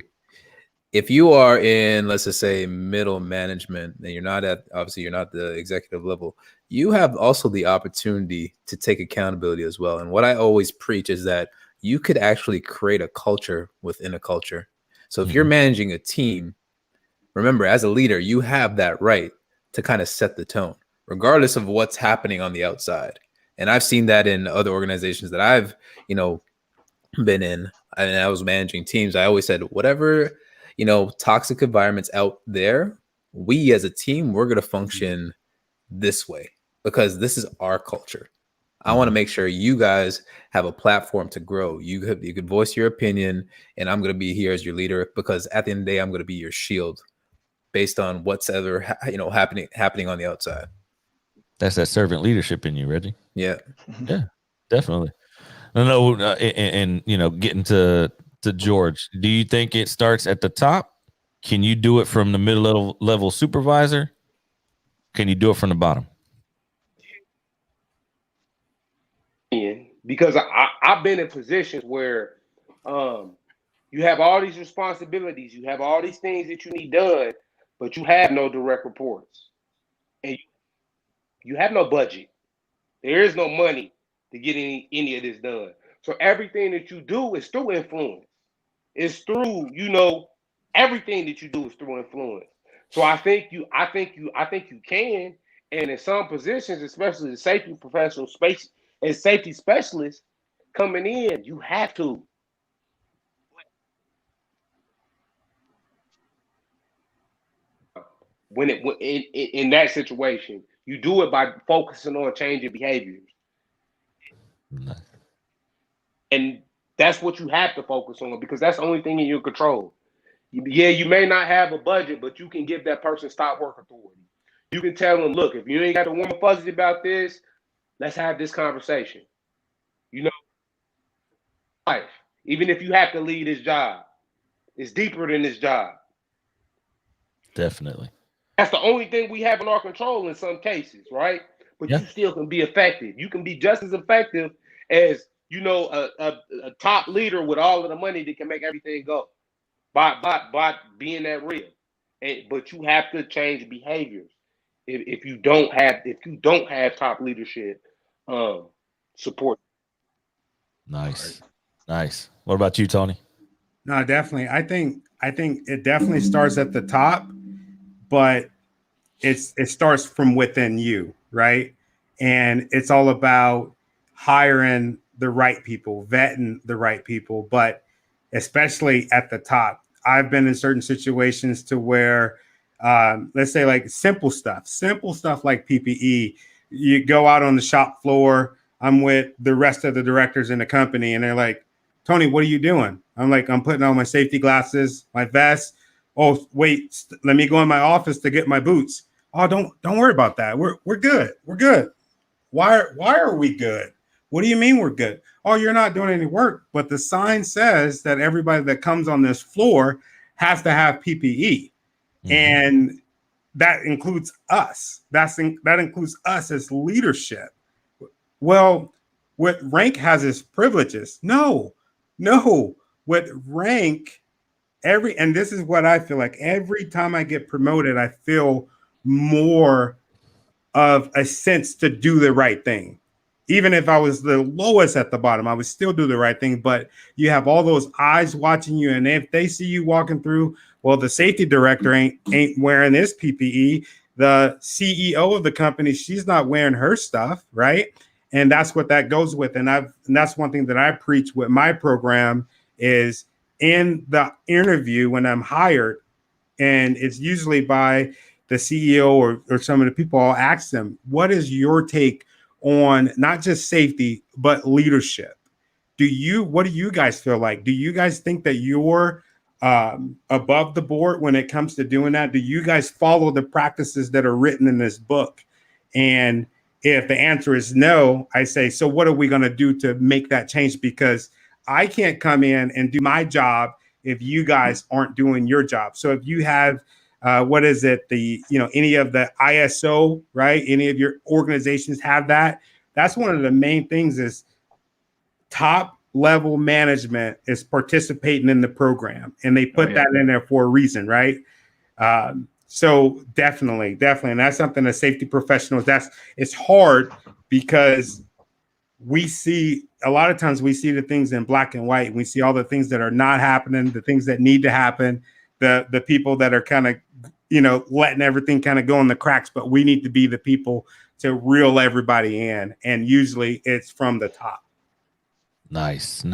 If you are in, let's just say, middle management, and you're not the executive level, you have also the opportunity to take accountability as well. And what I always preach is that you could actually create a culture within a culture. So if you're managing a team, remember, as a leader, you have that right to kind of set the tone, regardless of what's happening on the outside. And I've seen that in other organizations that I've, been in, and I was managing teams. I always said, whatever, toxic environments out there, we as a team, we're going to function this way because this is our culture. I want to make sure you guys have a platform to grow. You could voice your opinion, and I'm going to be here as your leader because at the end of the day, I'm going to be your shield based on what's ever happening on the outside. That's that servant leadership in you, Reggie. Yeah, definitely. No, and getting to George, do you think it starts at the top? Can you do it from the middle level supervisor? Can you do it from the bottom? Because I've been in positions where you have all these responsibilities, you have all these things that you need done, but you have no direct reports. And you have no budget. There is no money to get any of this done. So everything that you do is through influence. It's through, everything that you do is through influence. So I think you can. And in some positions, especially the safety professional space and safety specialists coming in, you have to. When in that situation, you do it by focusing on changing behaviors. Nice. And that's what you have to focus on because that's the only thing in your control. Yeah, you may not have a budget, but you can give that person stop work authority. You can tell them, look, if you ain't got to warm fuzzy about this, let's have this conversation. Life, even if you have to leave this job, it's deeper than this job. Definitely. That's the only thing we have in our control in some cases, right? But you still can be effective. You can be just as effective as, a top leader with all of the money that can make everything go by being that real. But you have to change behaviors. If you don't have top leadership support. Nice. What about you, Tony? No, definitely. I think it definitely starts at the top, but it starts from within you, right? And it's all about hiring the right people, vetting the right people, but especially at the top. I've been in certain situations to where, let's say like simple stuff like PPE, you go out on the shop floor, I'm with the rest of the directors in the company and they're like, Tony, what are you doing? I'm like, I'm putting on my safety glasses, my vest. Oh, wait, let me go in my office to get my boots. Oh, don't worry about that. We're good. We're good. Why are we good? What do you mean we're good? Oh, you're not doing any work. But the sign says that everybody that comes on this floor has to have PPE. Mm-hmm. And that includes us. That includes us as leadership. Well, what rank has its privileges? No. What rank and this is what I feel like every time I get promoted, I feel more of a sense to do the right thing. Even if I was the lowest at the bottom, I would still do the right thing. But you have all those eyes watching you, and if they see you walking through, well, the safety director ain't wearing this PPE. The CEO of the company, she's not wearing her stuff, right? And that's what that goes with. And that's one thing that I preach with my program is in the interview when I'm hired, and it's usually by the CEO or some of the people, I'll ask them, what is your take on not just safety, but leadership? What do you guys feel like? Do you guys think that you're above the board when it comes to doing that? Do you guys follow the practices that are written in this book? And if the answer is no, I say, so what are we going to do to make that change? Because I can't come in and do my job if you guys aren't doing your job. So if you have, what is it? Any of the ISO, right? Any of your organizations have that. That's one of the main things is top level management is participating in the program, and they put that in there for a reason, right? So definitely. And that's something that safety professionals, it's hard because we see a lot of times we see the things in black and white. We see all the things that are not happening, the things that need to happen, the people that are kind of, letting everything kind of go in the cracks, but we need to be the people to reel everybody in. And usually it's from the top. Nice.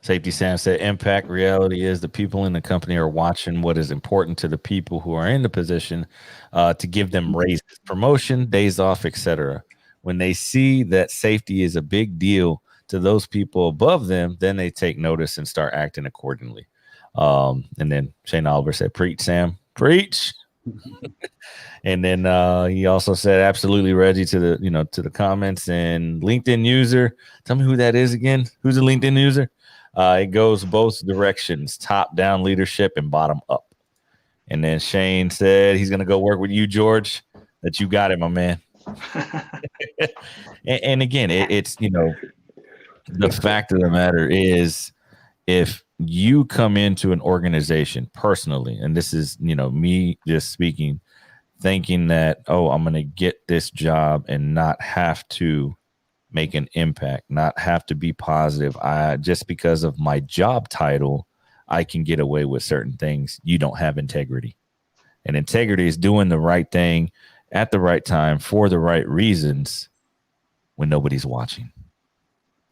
Safety Sam said, impact reality is the people in the company are watching what is important to the people who are in the position to give them raises, promotion, days off, etc. When they see that safety is a big deal to those people above them, then they take notice and start acting accordingly. And then Shane Oliver said, preach, Sam, preach. And then he also said, absolutely, Reggie, to the comments. And LinkedIn user, tell me who that is again. Who's a LinkedIn user? It goes both directions, top down leadership and bottom up. And then Shane said he's going to go work with you, George, that you got it, my man. and again, it's, the fact of the matter is, if you come into an organization personally, and this is, me just speaking, thinking that, I'm going to get this job and not have to make an impact, not have to be positive. Just because of my job title, I can get away with certain things. You don't have integrity. And integrity is doing the right thing at the right time for the right reasons when nobody's watching.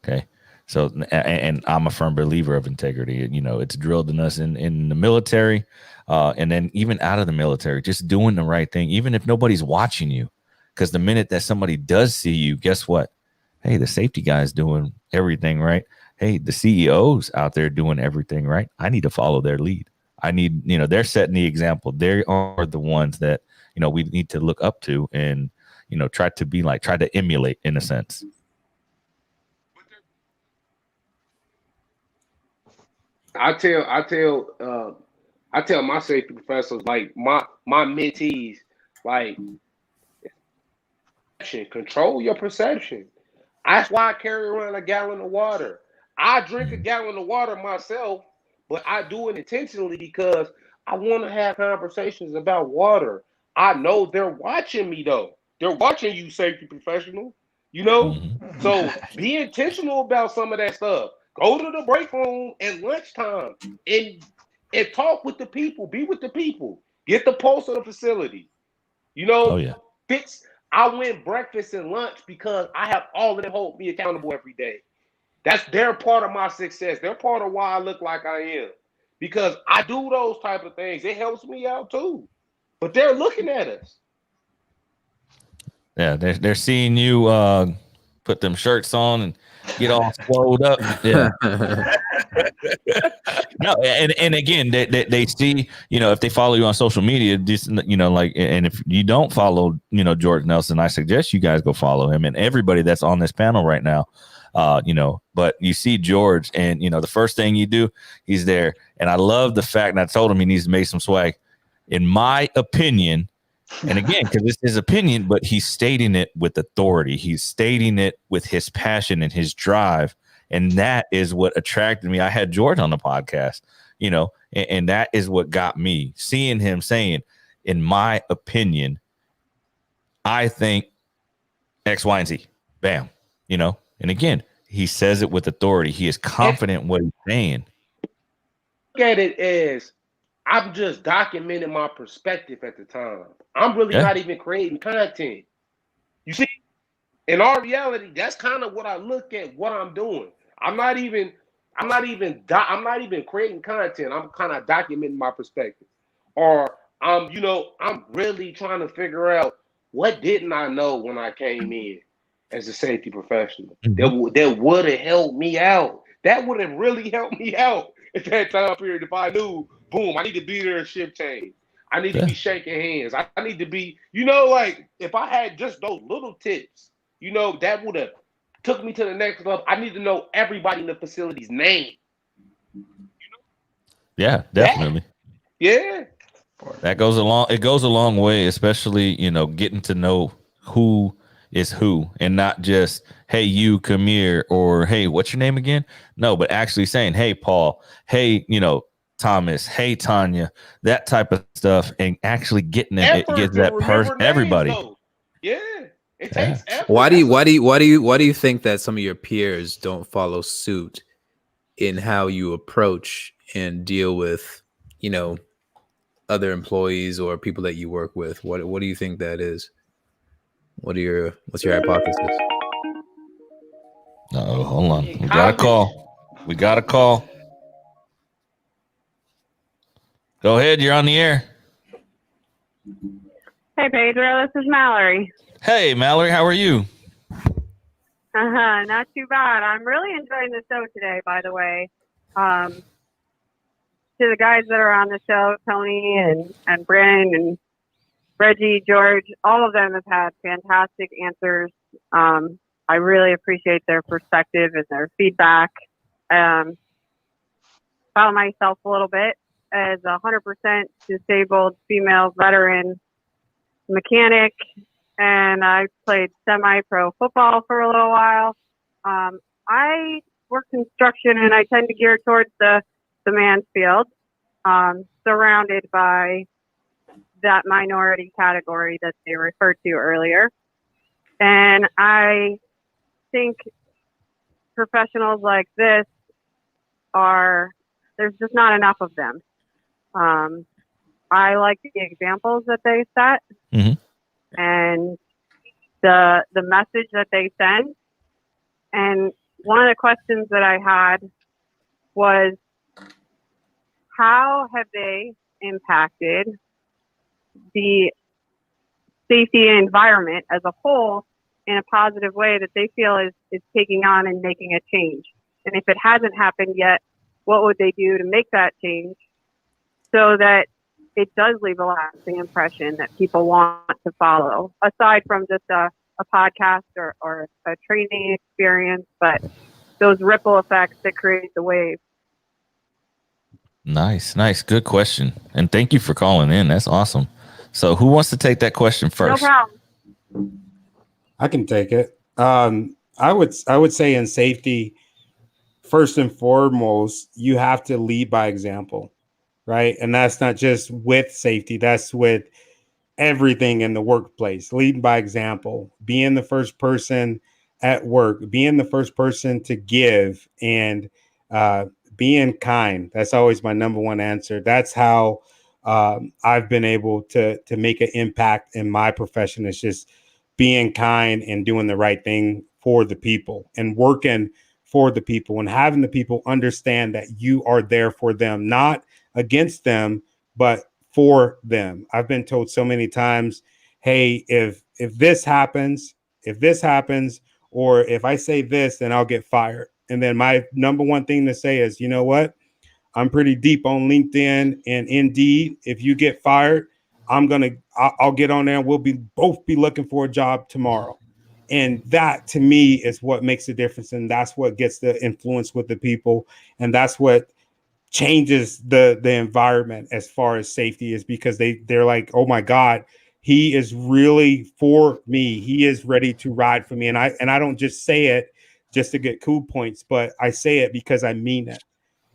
Okay. So, and I'm a firm believer of integrity. It's drilled in us in the military, and then even out of the military, just doing the right thing, even if nobody's watching you. Because the minute that somebody does see you, guess what? Hey, the safety guy's doing everything right. Hey, the CEO's out there doing everything right. I need to follow their lead. I need, they're setting the example. They are the ones that, we need to look up to and, try to emulate in a sense. I tell my safety professors, like my mentees, like, control your perception. That's why I carry around a gallon of water. I drink a gallon of water myself, but I do it intentionally because I want to have conversations about water. I know they're watching me though. They're watching you, safety professional. So be intentional about some of that stuff. Go to the break room at lunchtime and talk with the people. Be with the people. Get the pulse of the facility. I win breakfast and lunch because I have all of them hold me accountable every day. They're part of my success. They're part of why I look like I am. Because I do those type of things. It helps me out too. But they're looking at us. Yeah, they're seeing you put them shirts on and get all swelled up. Yeah. No, and again, they see, if they follow you on social media, just, and if you don't follow, George Nelson, I suggest you guys go follow him and everybody that's on this panel right now. But you see George and, the first thing you do, he's there. And I love the fact, and I told him he needs to make some swag. In my opinion, and again, because it's his opinion, but he's stating it with authority. He's stating it with his passion and his drive. And that is what attracted me. I had George on the podcast, you know, and that is what got me seeing him saying, in my opinion, I think X, Y, and Z. Bam. You know, and again, he says it with authority. He is confident in what he's saying. Look at it as I'm just documenting my perspective at the time. I'm really not even creating content. You see, in our reality, that's kind of what I look at what I'm doing. I'm not even creating content. I'm kind of documenting my perspective. Or I'm really trying to figure out what didn't I know when I came in as a safety professional that would have helped me out. That would have really helped me out at that time period if I knew, boom, I need to be there at shift change. I need to be shaking hands. I need to be, like if I had just those little tips, that would have took me to the next level. I need to know everybody in the facility's name. Yeah, definitely. Yeah. That goes along. It goes a long way, especially, getting to know who is who and not just, hey, you come here, or hey, what's your name again? No, but actually saying, hey, Paul, hey, Thomas, hey, Tanya, that type of stuff, and actually getting it gets that person, everybody. Yeah. It takes effort. Why do you think that some of your peers don't follow suit in how you approach and deal with, other employees or people that you work with? What do you think that is? What's your hypothesis? Oh, hold on. We got a call. Go ahead. You're on the air. Hey, Pedro. This is Mallory. Hey, Mallory. How are you? Not too bad. I'm really enjoying the show today, by the way. To the guys that are on the show, Tony and Bryn and Reggie, George, all of them have had fantastic answers. I really appreciate their perspective and their feedback. Found myself a little bit as a 100% disabled female veteran mechanic, and I played semi-pro football for a little while. I work construction, and I tend to gear towards the man's field, surrounded by that minority category that they referred to earlier. And I think professionals like this there's just not enough of them. I like the examples that they set and the message that they send. And one of the questions that I had was, how have they impacted the safety environment as a whole in a positive way that they feel is taking on and making a change? And if it hasn't happened yet, what would they do to make that change so that it does leave a lasting impression that people want to follow, aside from just a podcast or a training experience, but those ripple effects that create the wave. Nice. Good question. And thank you for calling in. That's awesome. So who wants to take that question first? No problem. I can take it. I would say in safety, first and foremost, you have to lead by example, right? And that's not just with safety, that's with everything in the workplace. Leading by example, being the first person at work, being the first person to give, and being kind. That's always my number one answer. That's how I've been able to make an impact in my profession. It's just being kind and doing the right thing for the people and working for the people and having the people understand that you are there for them, not against them, but for them. I've been told so many times, hey, if this happens, or if I say this, then I'll get fired. And then my number one thing to say is, you know what? I'm pretty deep on LinkedIn and Indeed. If you get fired, I'll get on there and we'll both be looking for a job tomorrow. And that to me is what makes a difference. And that's what gets the influence with the people. And that's what changes the environment as far as safety, is because they're like, oh my God, he is really for me. He is ready to ride for me. And I don't just say it just to get cool points, but I say it because I mean it.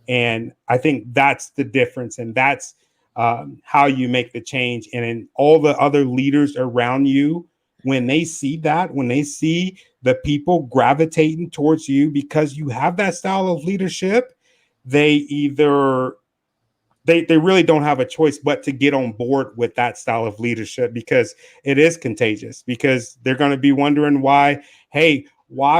And I think that's the difference. And that's how you make the change. And in all the other leaders around you, when they see that, when they see the people gravitating towards you because you have that style of leadership, they really don't have a choice but to get on board with that style of leadership, because it is contagious, because they're going to be wondering why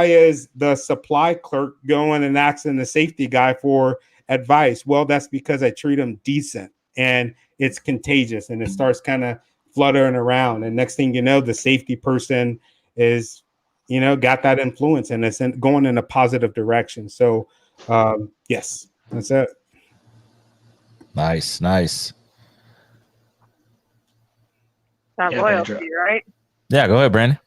is the supply clerk going and asking the safety guy for advice? Well, that's because I treat him decent, and it's contagious, and it starts kind of fluttering around. And next thing you know, the safety person is, got that influence, and it's going in a positive direction. So yes, that's it. Nice. That loyalty, right? Yeah, go ahead, Brandon.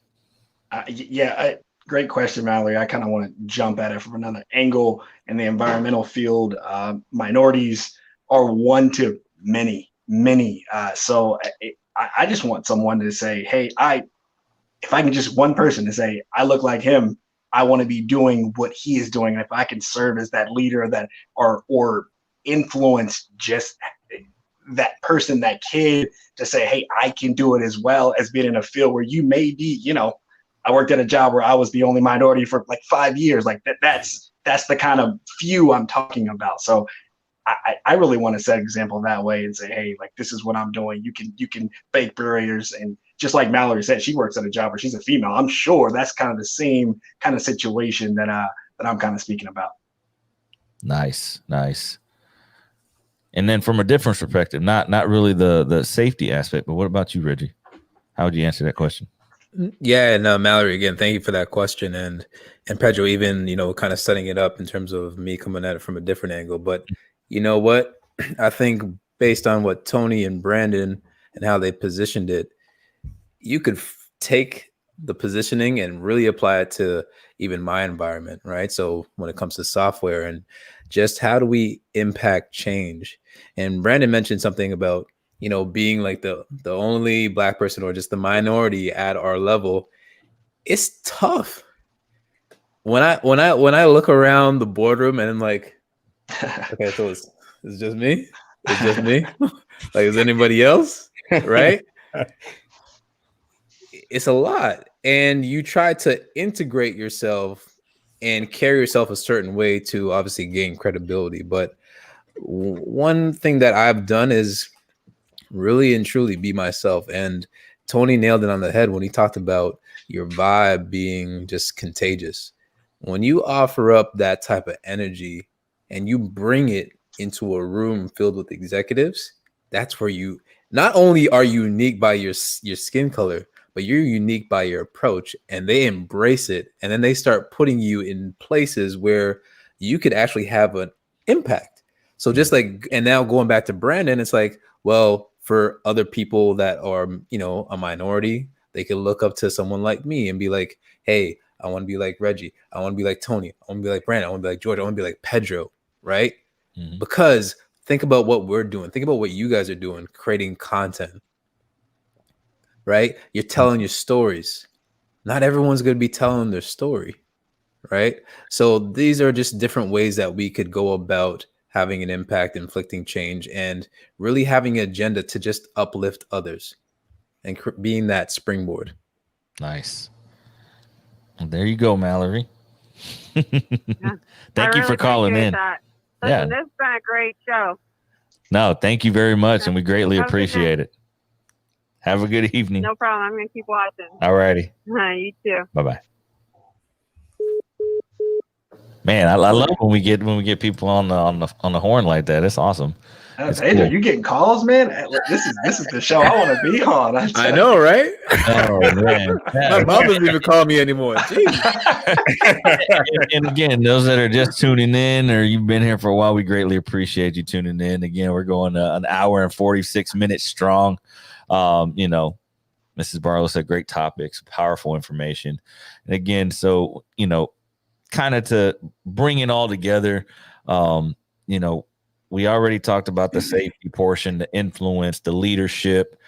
Great question, Mallory. I kind of want to jump at it from another angle. In the environmental field, minorities are one to many. So I just want someone to say, hey, if I can just one person to say, I look like him, I want to be doing what he is doing. And if I can serve as that leader that or influence just that person, that kid, to say, hey, I can do it, as well as being in a field where you may be, I worked at a job where I was the only minority for like 5 years. Like that's the kind of few I'm talking about. So I really want to set an example that way and say, hey, like, this is what I'm doing. You can bake barriers. And just like Mallory said, she works at a job where she's a female. I'm sure that's kind of the same kind of situation that I'm kind of speaking about. Nice. And then from a different perspective, not really the safety aspect, but what about you, Reggie? How would you answer that question? Yeah, and Mallory, again, thank you for that question. And Pedro, even, kind of setting it up in terms of me coming at it from a different angle. But you know what? I think based on what Tony and Brandon and how they positioned it, you could take the positioning and really apply it to even my environment, right? So when it comes to software and just how do we impact change? And Brandon mentioned something about, being like the only Black person or just the minority at our level. It's tough. When I look around the boardroom and I'm like, okay, so it's just me. It's just me. Like, is anybody else? Right? It's a lot. And you try to integrate yourself and carry yourself a certain way to obviously gain credibility. But one thing that I've done is really and truly be myself. And Tony nailed it on the head when he talked about your vibe being just contagious. When you offer up that type of energy and you bring it into a room filled with executives, that's where you not only are you unique by your skin color, but you're unique by your approach, and they embrace it. And then they start putting you in places where you could actually have an impact. So just like, and now going back to Brandon, it's like, well, for other people that are, a minority, they can look up to someone like me and be like, hey, I want to be like Reggie. I want to be like Tony. I want to be like Brandon. I want to be like George. I want to be like Pedro, right? Mm-hmm. Because think about what we're doing. Think about what you guys are doing, creating content, right? You're telling your stories. Not everyone's going to be telling their story, right? So these are just different ways that we could go about having an impact, inflicting change, and really having an agenda to just uplift others and being that springboard. Nice. Well, there you go, Mallory. Thank you for calling in. Listen, this has been a great show. No, thank you very much, and we greatly appreciate it. Have a good evening. No problem. I'm going to keep watching. All righty. You too. Bye-bye. Man, I love when we get people on the horn like that. It's awesome. Hey, cool. Are you getting calls, man? This is the show I want to be on. I know, right? Oh man, my mom doesn't even call me anymore. and again, those that are just tuning in or you've been here for a while, we greatly appreciate you tuning in. Again, we're going an hour and 46 minutes strong. Mrs. Barlow said great topics, powerful information, and again, so kind of to bring it all together, we already talked about the safety portion, the influence, the leadership,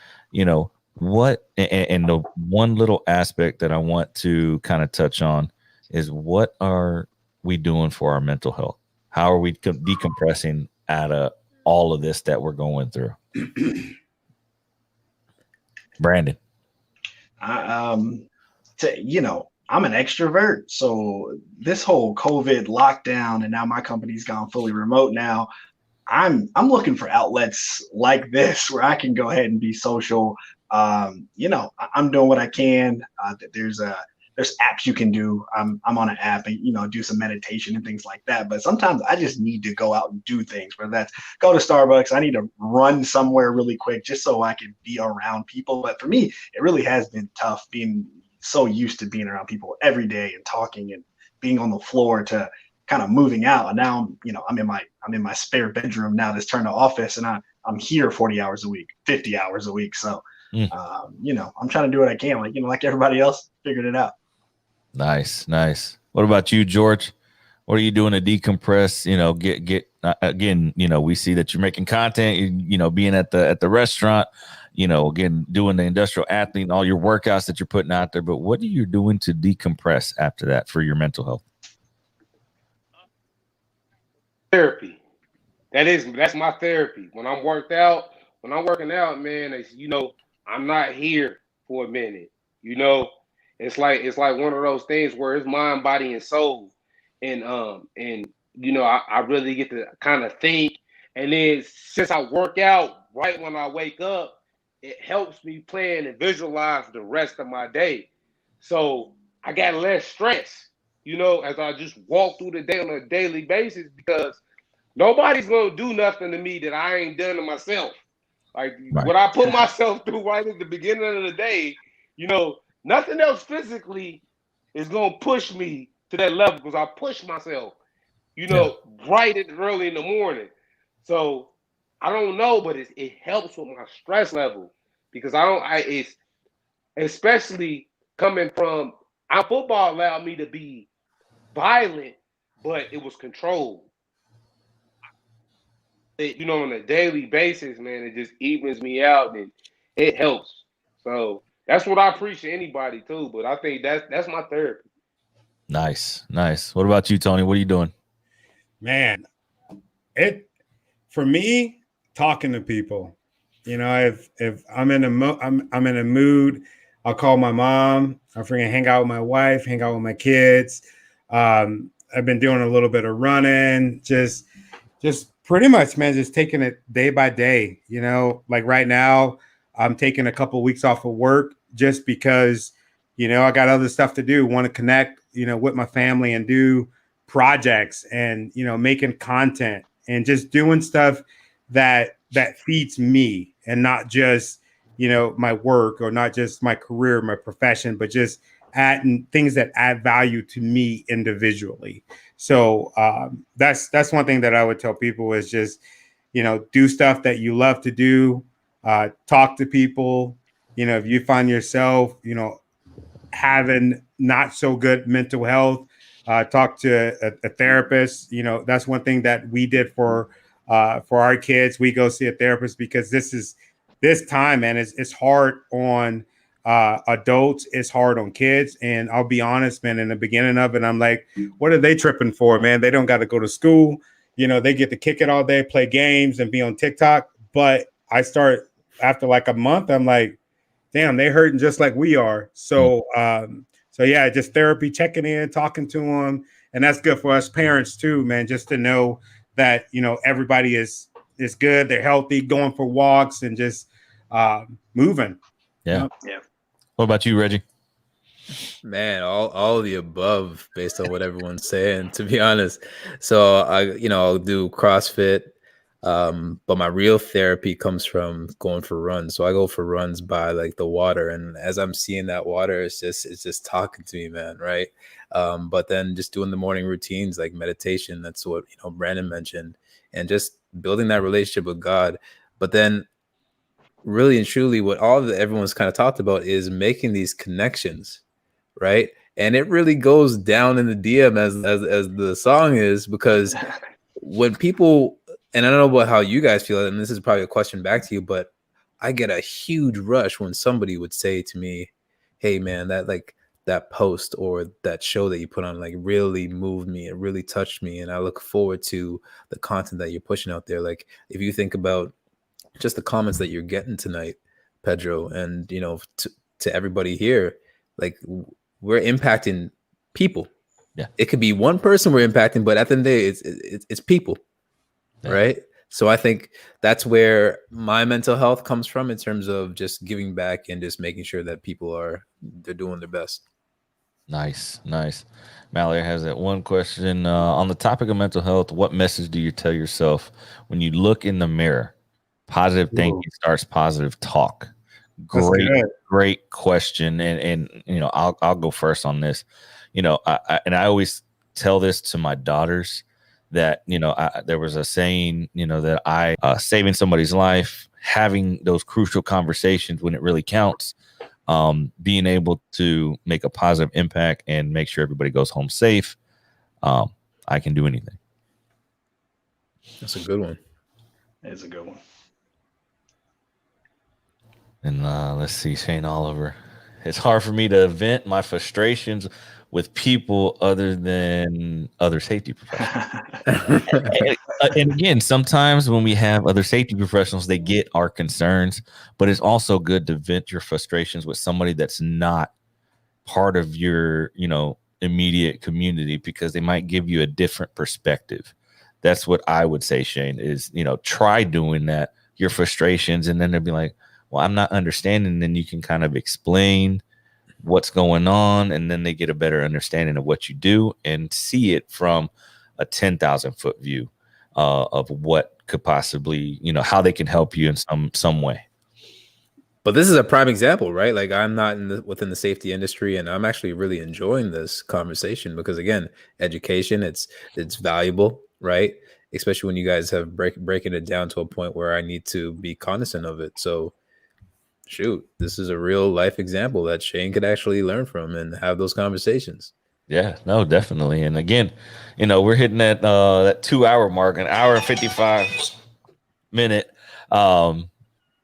what, and the one little aspect that I want to kind of touch on is what are we doing for our mental health? How are we decompressing out of all of this that we're going through? Brandon. I'm an extrovert, so this whole COVID lockdown, and now my company's gone fully remote now. I'm looking for outlets like this where I can go ahead and be social. I'm doing what I can. There's apps you can do. I'm on an app and do some meditation and things like that. But sometimes I just need to go out and do things, whether that's go to Starbucks. I need to run somewhere really quick just so I can be around people. But for me, it really has been tough being so used to being around people every day and talking and being on the floor to kind of moving out. And now I'm in my spare bedroom now that's turned to office, and I'm here 40 hours a week, 50 hours a week. So I'm trying to do what I can, like everybody else figured it out. Nice. What about you, George? What are you doing to decompress? Again, we see that you're making content, being at the restaurant, again, doing the industrial athlete and all your workouts that you're putting out there. But what are you doing to decompress after that for your mental health? Therapy. That's my therapy. When I'm working out, man, I'm not here for a minute. It's like one of those things where it's mind, body, and soul. And I really get to kind of think. And then since I work out right when I wake up, it helps me plan and visualize the rest of my day. So I got less stress, as I just walk through the day on a daily basis, because nobody's going to do nothing to me that I ain't done to myself. Like what I put myself through right at the beginning of the day, nothing else physically is going to push me to that level, because I push myself, right at early in the morning. So I don't know, but it helps with my stress level, because it's especially coming from, our football allowed me to be violent, but it was controlled. On a daily basis, man, it just evens me out and it helps. So that's what I preach to anybody too. But I think that's my therapy. Nice. What about you, Tony? What are you doing? Man, for me, talking to people. If I'm in a mood, I'll call my mom. I'll freaking hang out with my wife, hang out with my kids. I've been doing a little bit of running, just pretty much, man, just taking it day by day. Like right now, I'm taking a couple of weeks off of work just because, I got other stuff to do, want to connect, with my family and do projects and, making content and just doing stuff that feeds me, and not just, my work, or not just my career, my profession, but just things that add value to me individually. So that's one thing that I would tell people is just, do stuff that you love to do, talk to people. If you find yourself, having not so good mental health, talk to a therapist. That's one thing that we did for our kids. We go see a therapist because this time, man, it's hard on adults, it's hard on kids. And I'll be honest, man, in the beginning of it, I'm like, what are they tripping for, man? They don't got to go to school. They get to kick it all day, play games and be on TikTok. But I start after like a month, I'm like, damn, they hurting just like we are. So yeah, just therapy, checking in, talking to them. And that's good for us parents too, man, just to know that, everybody is good. They're healthy, going for walks and just moving. Yeah. What about you, Reggie? Man, all of the above based on what everyone's saying, to be honest. So I'll do CrossFit. But my real therapy comes from going for runs. So I go for runs by like the water, and as I'm seeing that water, it's just talking to me, man. Right. But then just doing the morning routines like meditation, that's what, Brandon mentioned, and just building that relationship with God. But then really and truly what everyone's kind of talked about is making these connections. Right. And it really goes down in the DM as the song is, because when people, and I don't know about how you guys feel, and this is probably a question back to you, but I get a huge rush when somebody would say to me, hey man, that like that post or that show that you put on like really moved me. It really touched me, and I look forward to the content that you're pushing out there. Like if you think about just the comments that you're getting tonight, Pedro, and to everybody here, like we're impacting people. Yeah, it could be one person we're impacting, but at the end of the day, it's people, right? So I think that's where my mental health comes from in terms of just giving back and just making sure that people they're doing their best. Nice. Mallory has that one question on the topic of mental health. What message do you tell yourself when you look in the mirror? Positive thinking starts positive talk. Great question. And I'll go first on this. I always tell this to my daughters that, there was a saying, that saving somebody's life, having those crucial conversations when it really counts, being able to make a positive impact and make sure everybody goes home safe. I can do anything. That's a good one. It's a good one. And let's see, Shane Oliver. It's hard for me to vent my frustrations with people other than other safety professionals. and again, sometimes when we have other safety professionals, they get our concerns, but it's also good to vent your frustrations with somebody that's not part of your, immediate community, because they might give you a different perspective. That's what I would say, Shane, is, try doing that, your frustrations, and then they'll be like, well, I'm not understanding. Then you can kind of explain what's going on, and then they get a better understanding of what you do and see it from a 10,000 foot view of what could possibly, how they can help you in some way. But this is a prime example, right? Like I'm not within the safety industry, and I'm actually really enjoying this conversation because, again, education, it's valuable, right? Especially when you guys have breaking it down to a point where I need to be cognizant of it. So shoot, this is a real life example that Shane could actually learn from and have those conversations. Yeah, no, definitely. And again, we're hitting that 2 hour mark, an hour and 55 minute.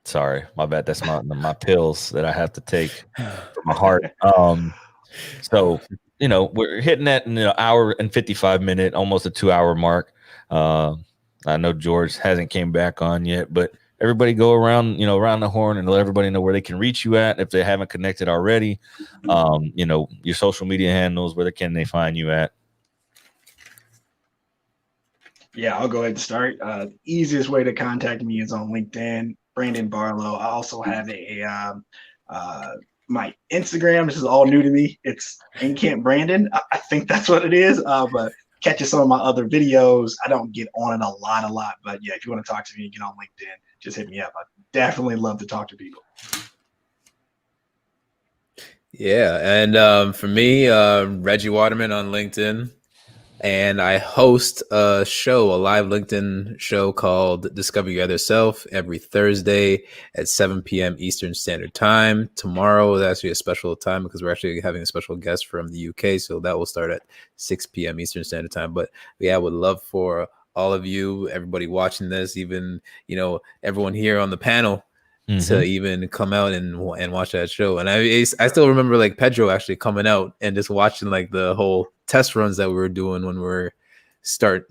Sorry, my bad. That's my pills that I have to take for my heart. So, we're hitting that hour and 55 minute, almost a 2 hour mark. I know George hasn't came back on yet, but everybody go around the horn and let everybody know where they can reach you at if they haven't connected already. Your social media handles, where can they find you at? Yeah, I'll go ahead and start. The easiest way to contact me is on LinkedIn, Brandon Barlow. I also have my Instagram. This is all new to me. It's Inkent Brandon. I think that's what it is. But catching some of my other videos. I don't get on it a lot. But yeah, if you want to talk to me and get on LinkedIn, just hit me up. I definitely love to talk to people. Yeah, and for me, Reggie Waterman on LinkedIn, and I host a live LinkedIn show called Discover Your Other Self every Thursday at 7 p.m. Eastern Standard Time. Tomorrow is actually a special time because we're actually having a special guest from the UK, so that will start at 6 p.m. Eastern Standard Time. But yeah, I would love for all of you, everybody watching this, even everyone here on the panel, to even come out and watch that show. And I still remember like Pedro actually coming out and just watching like the whole test runs that we were doing when we were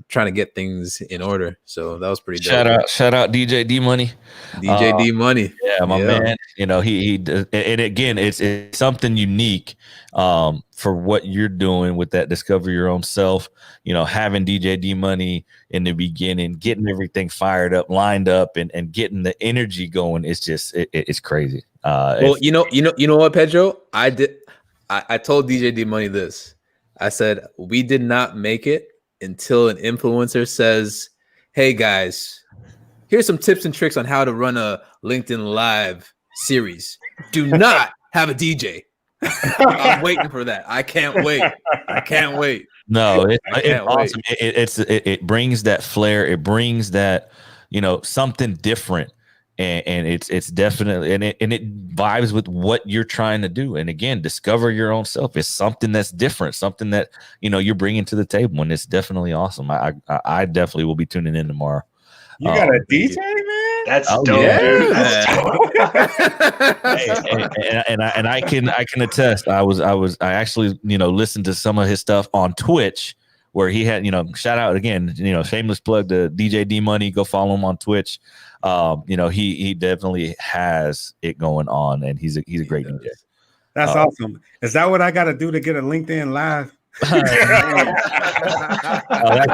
trying to get things in order. So that was pretty dope. Shout out DJ D Money. DJ D Money. Yeah, my man. He and again, it's something unique for what you're doing with that Discover Your Own Self. Having DJ D Money in the beginning, getting everything fired up, lined up, and getting the energy going. It's just it's crazy. Well, you know what, Pedro? I told DJ D Money this. I said we did not make it until an influencer says, "Hey guys, here's some tips and tricks on how to run a LinkedIn Live series. Do not have a DJ." I'm waiting for that. I can't wait. No, it's awesome. It brings that flair. It brings that something different, and it's definitely and it vibes with what you're trying to do. And again, Discover Your Own Self is something that's different, something that you're bringing to the table, and it's definitely awesome. I definitely will be tuning in tomorrow. You got a DJ, man? That's dope, dude. That's dope. and I can attest. I actually listened to some of his stuff on Twitch where he had shout out again shameless plug to DJ D Money. Go follow him on Twitch. He definitely has it going on, and he's a great DJ. That's awesome. Is that what I got to do to get a LinkedIn Live? That's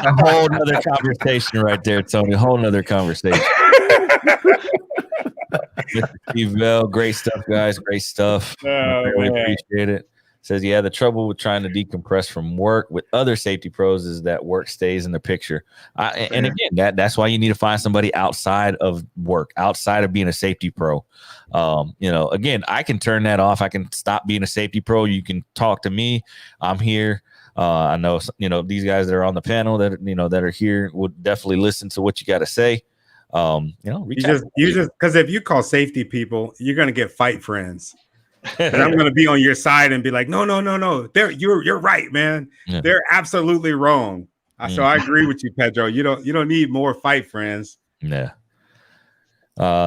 a whole nother conversation right there, Tony. A whole nother conversation. Mr. Steve Bell, great stuff, guys. Great stuff. Really appreciate it. Says, the trouble with trying to decompress from work with other safety pros is that work stays in the picture. And again, that's why you need to find somebody outside of work, outside of being a safety pro. Again, I can turn that off. I can stop being a safety pro. You can talk to me. I'm here. I know, these guys that are on the panel that are here would definitely listen to what you got to say. Reach out. Because if you call safety people, you're going to get fight friends. And I'm going to be on your side and be like, no. You're right, man. Yeah. They're absolutely wrong. So I agree with you, Pedro. You don't need more fight friends. Yeah.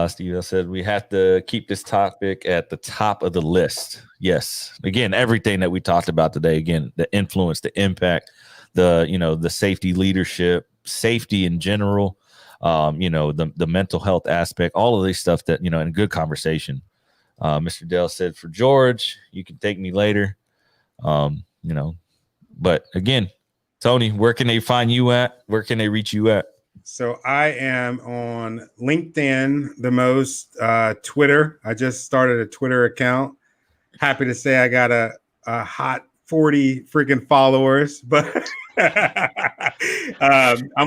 Steve said we have to keep this topic at the top of the list. Yes. Again, everything that we talked about today. Again, the influence, the impact, the safety leadership, safety in general. The mental health aspect, all of these stuff that in a good conversation. Mr. Dell said, for George, you can take me later. But again, Tony, where can they find you at? Where can they reach you at? So I am on LinkedIn the most, Twitter. I just started a Twitter account. Happy to say I got a hot 40 freaking followers, but I'm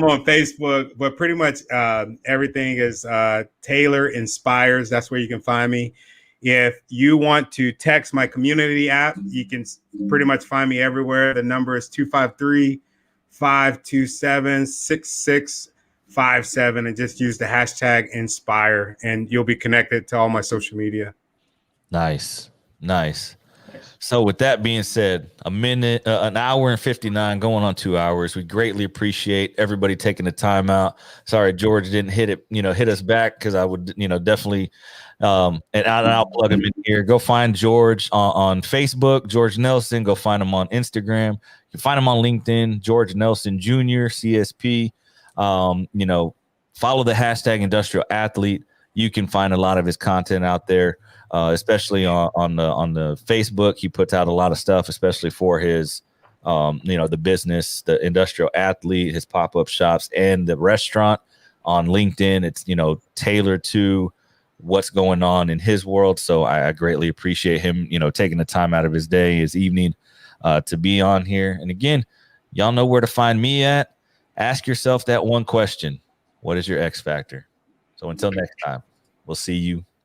on Facebook, but pretty much everything is Taylor Inspires. That's where you can find me. If you want to text my community app, you can pretty much find me everywhere. The number is 253-527-6657, and just use the hashtag Inspire, and you'll be connected to all my social media. Nice. So with that being said, an hour and 59 going on 2 hours. We greatly appreciate everybody taking the time out. Sorry, George didn't hit us back, because I would, definitely, and I'll plug him in here. Go find George on Facebook, George Nelson. Go find him on Instagram. You can find him on LinkedIn, George Nelson Jr., CSP. Follow the hashtag Industrial Athlete. You can find a lot of his content out there. Especially on the Facebook, he puts out a lot of stuff, especially for his, the business, the Industrial Athlete, his pop-up shops, and the restaurant. On LinkedIn, it's tailored to what's going on in his world. So I greatly appreciate him, taking the time out of his day, his evening, to be on here. And again, y'all know where to find me at. Ask yourself that one question: what is your X factor? So until next time, we'll see you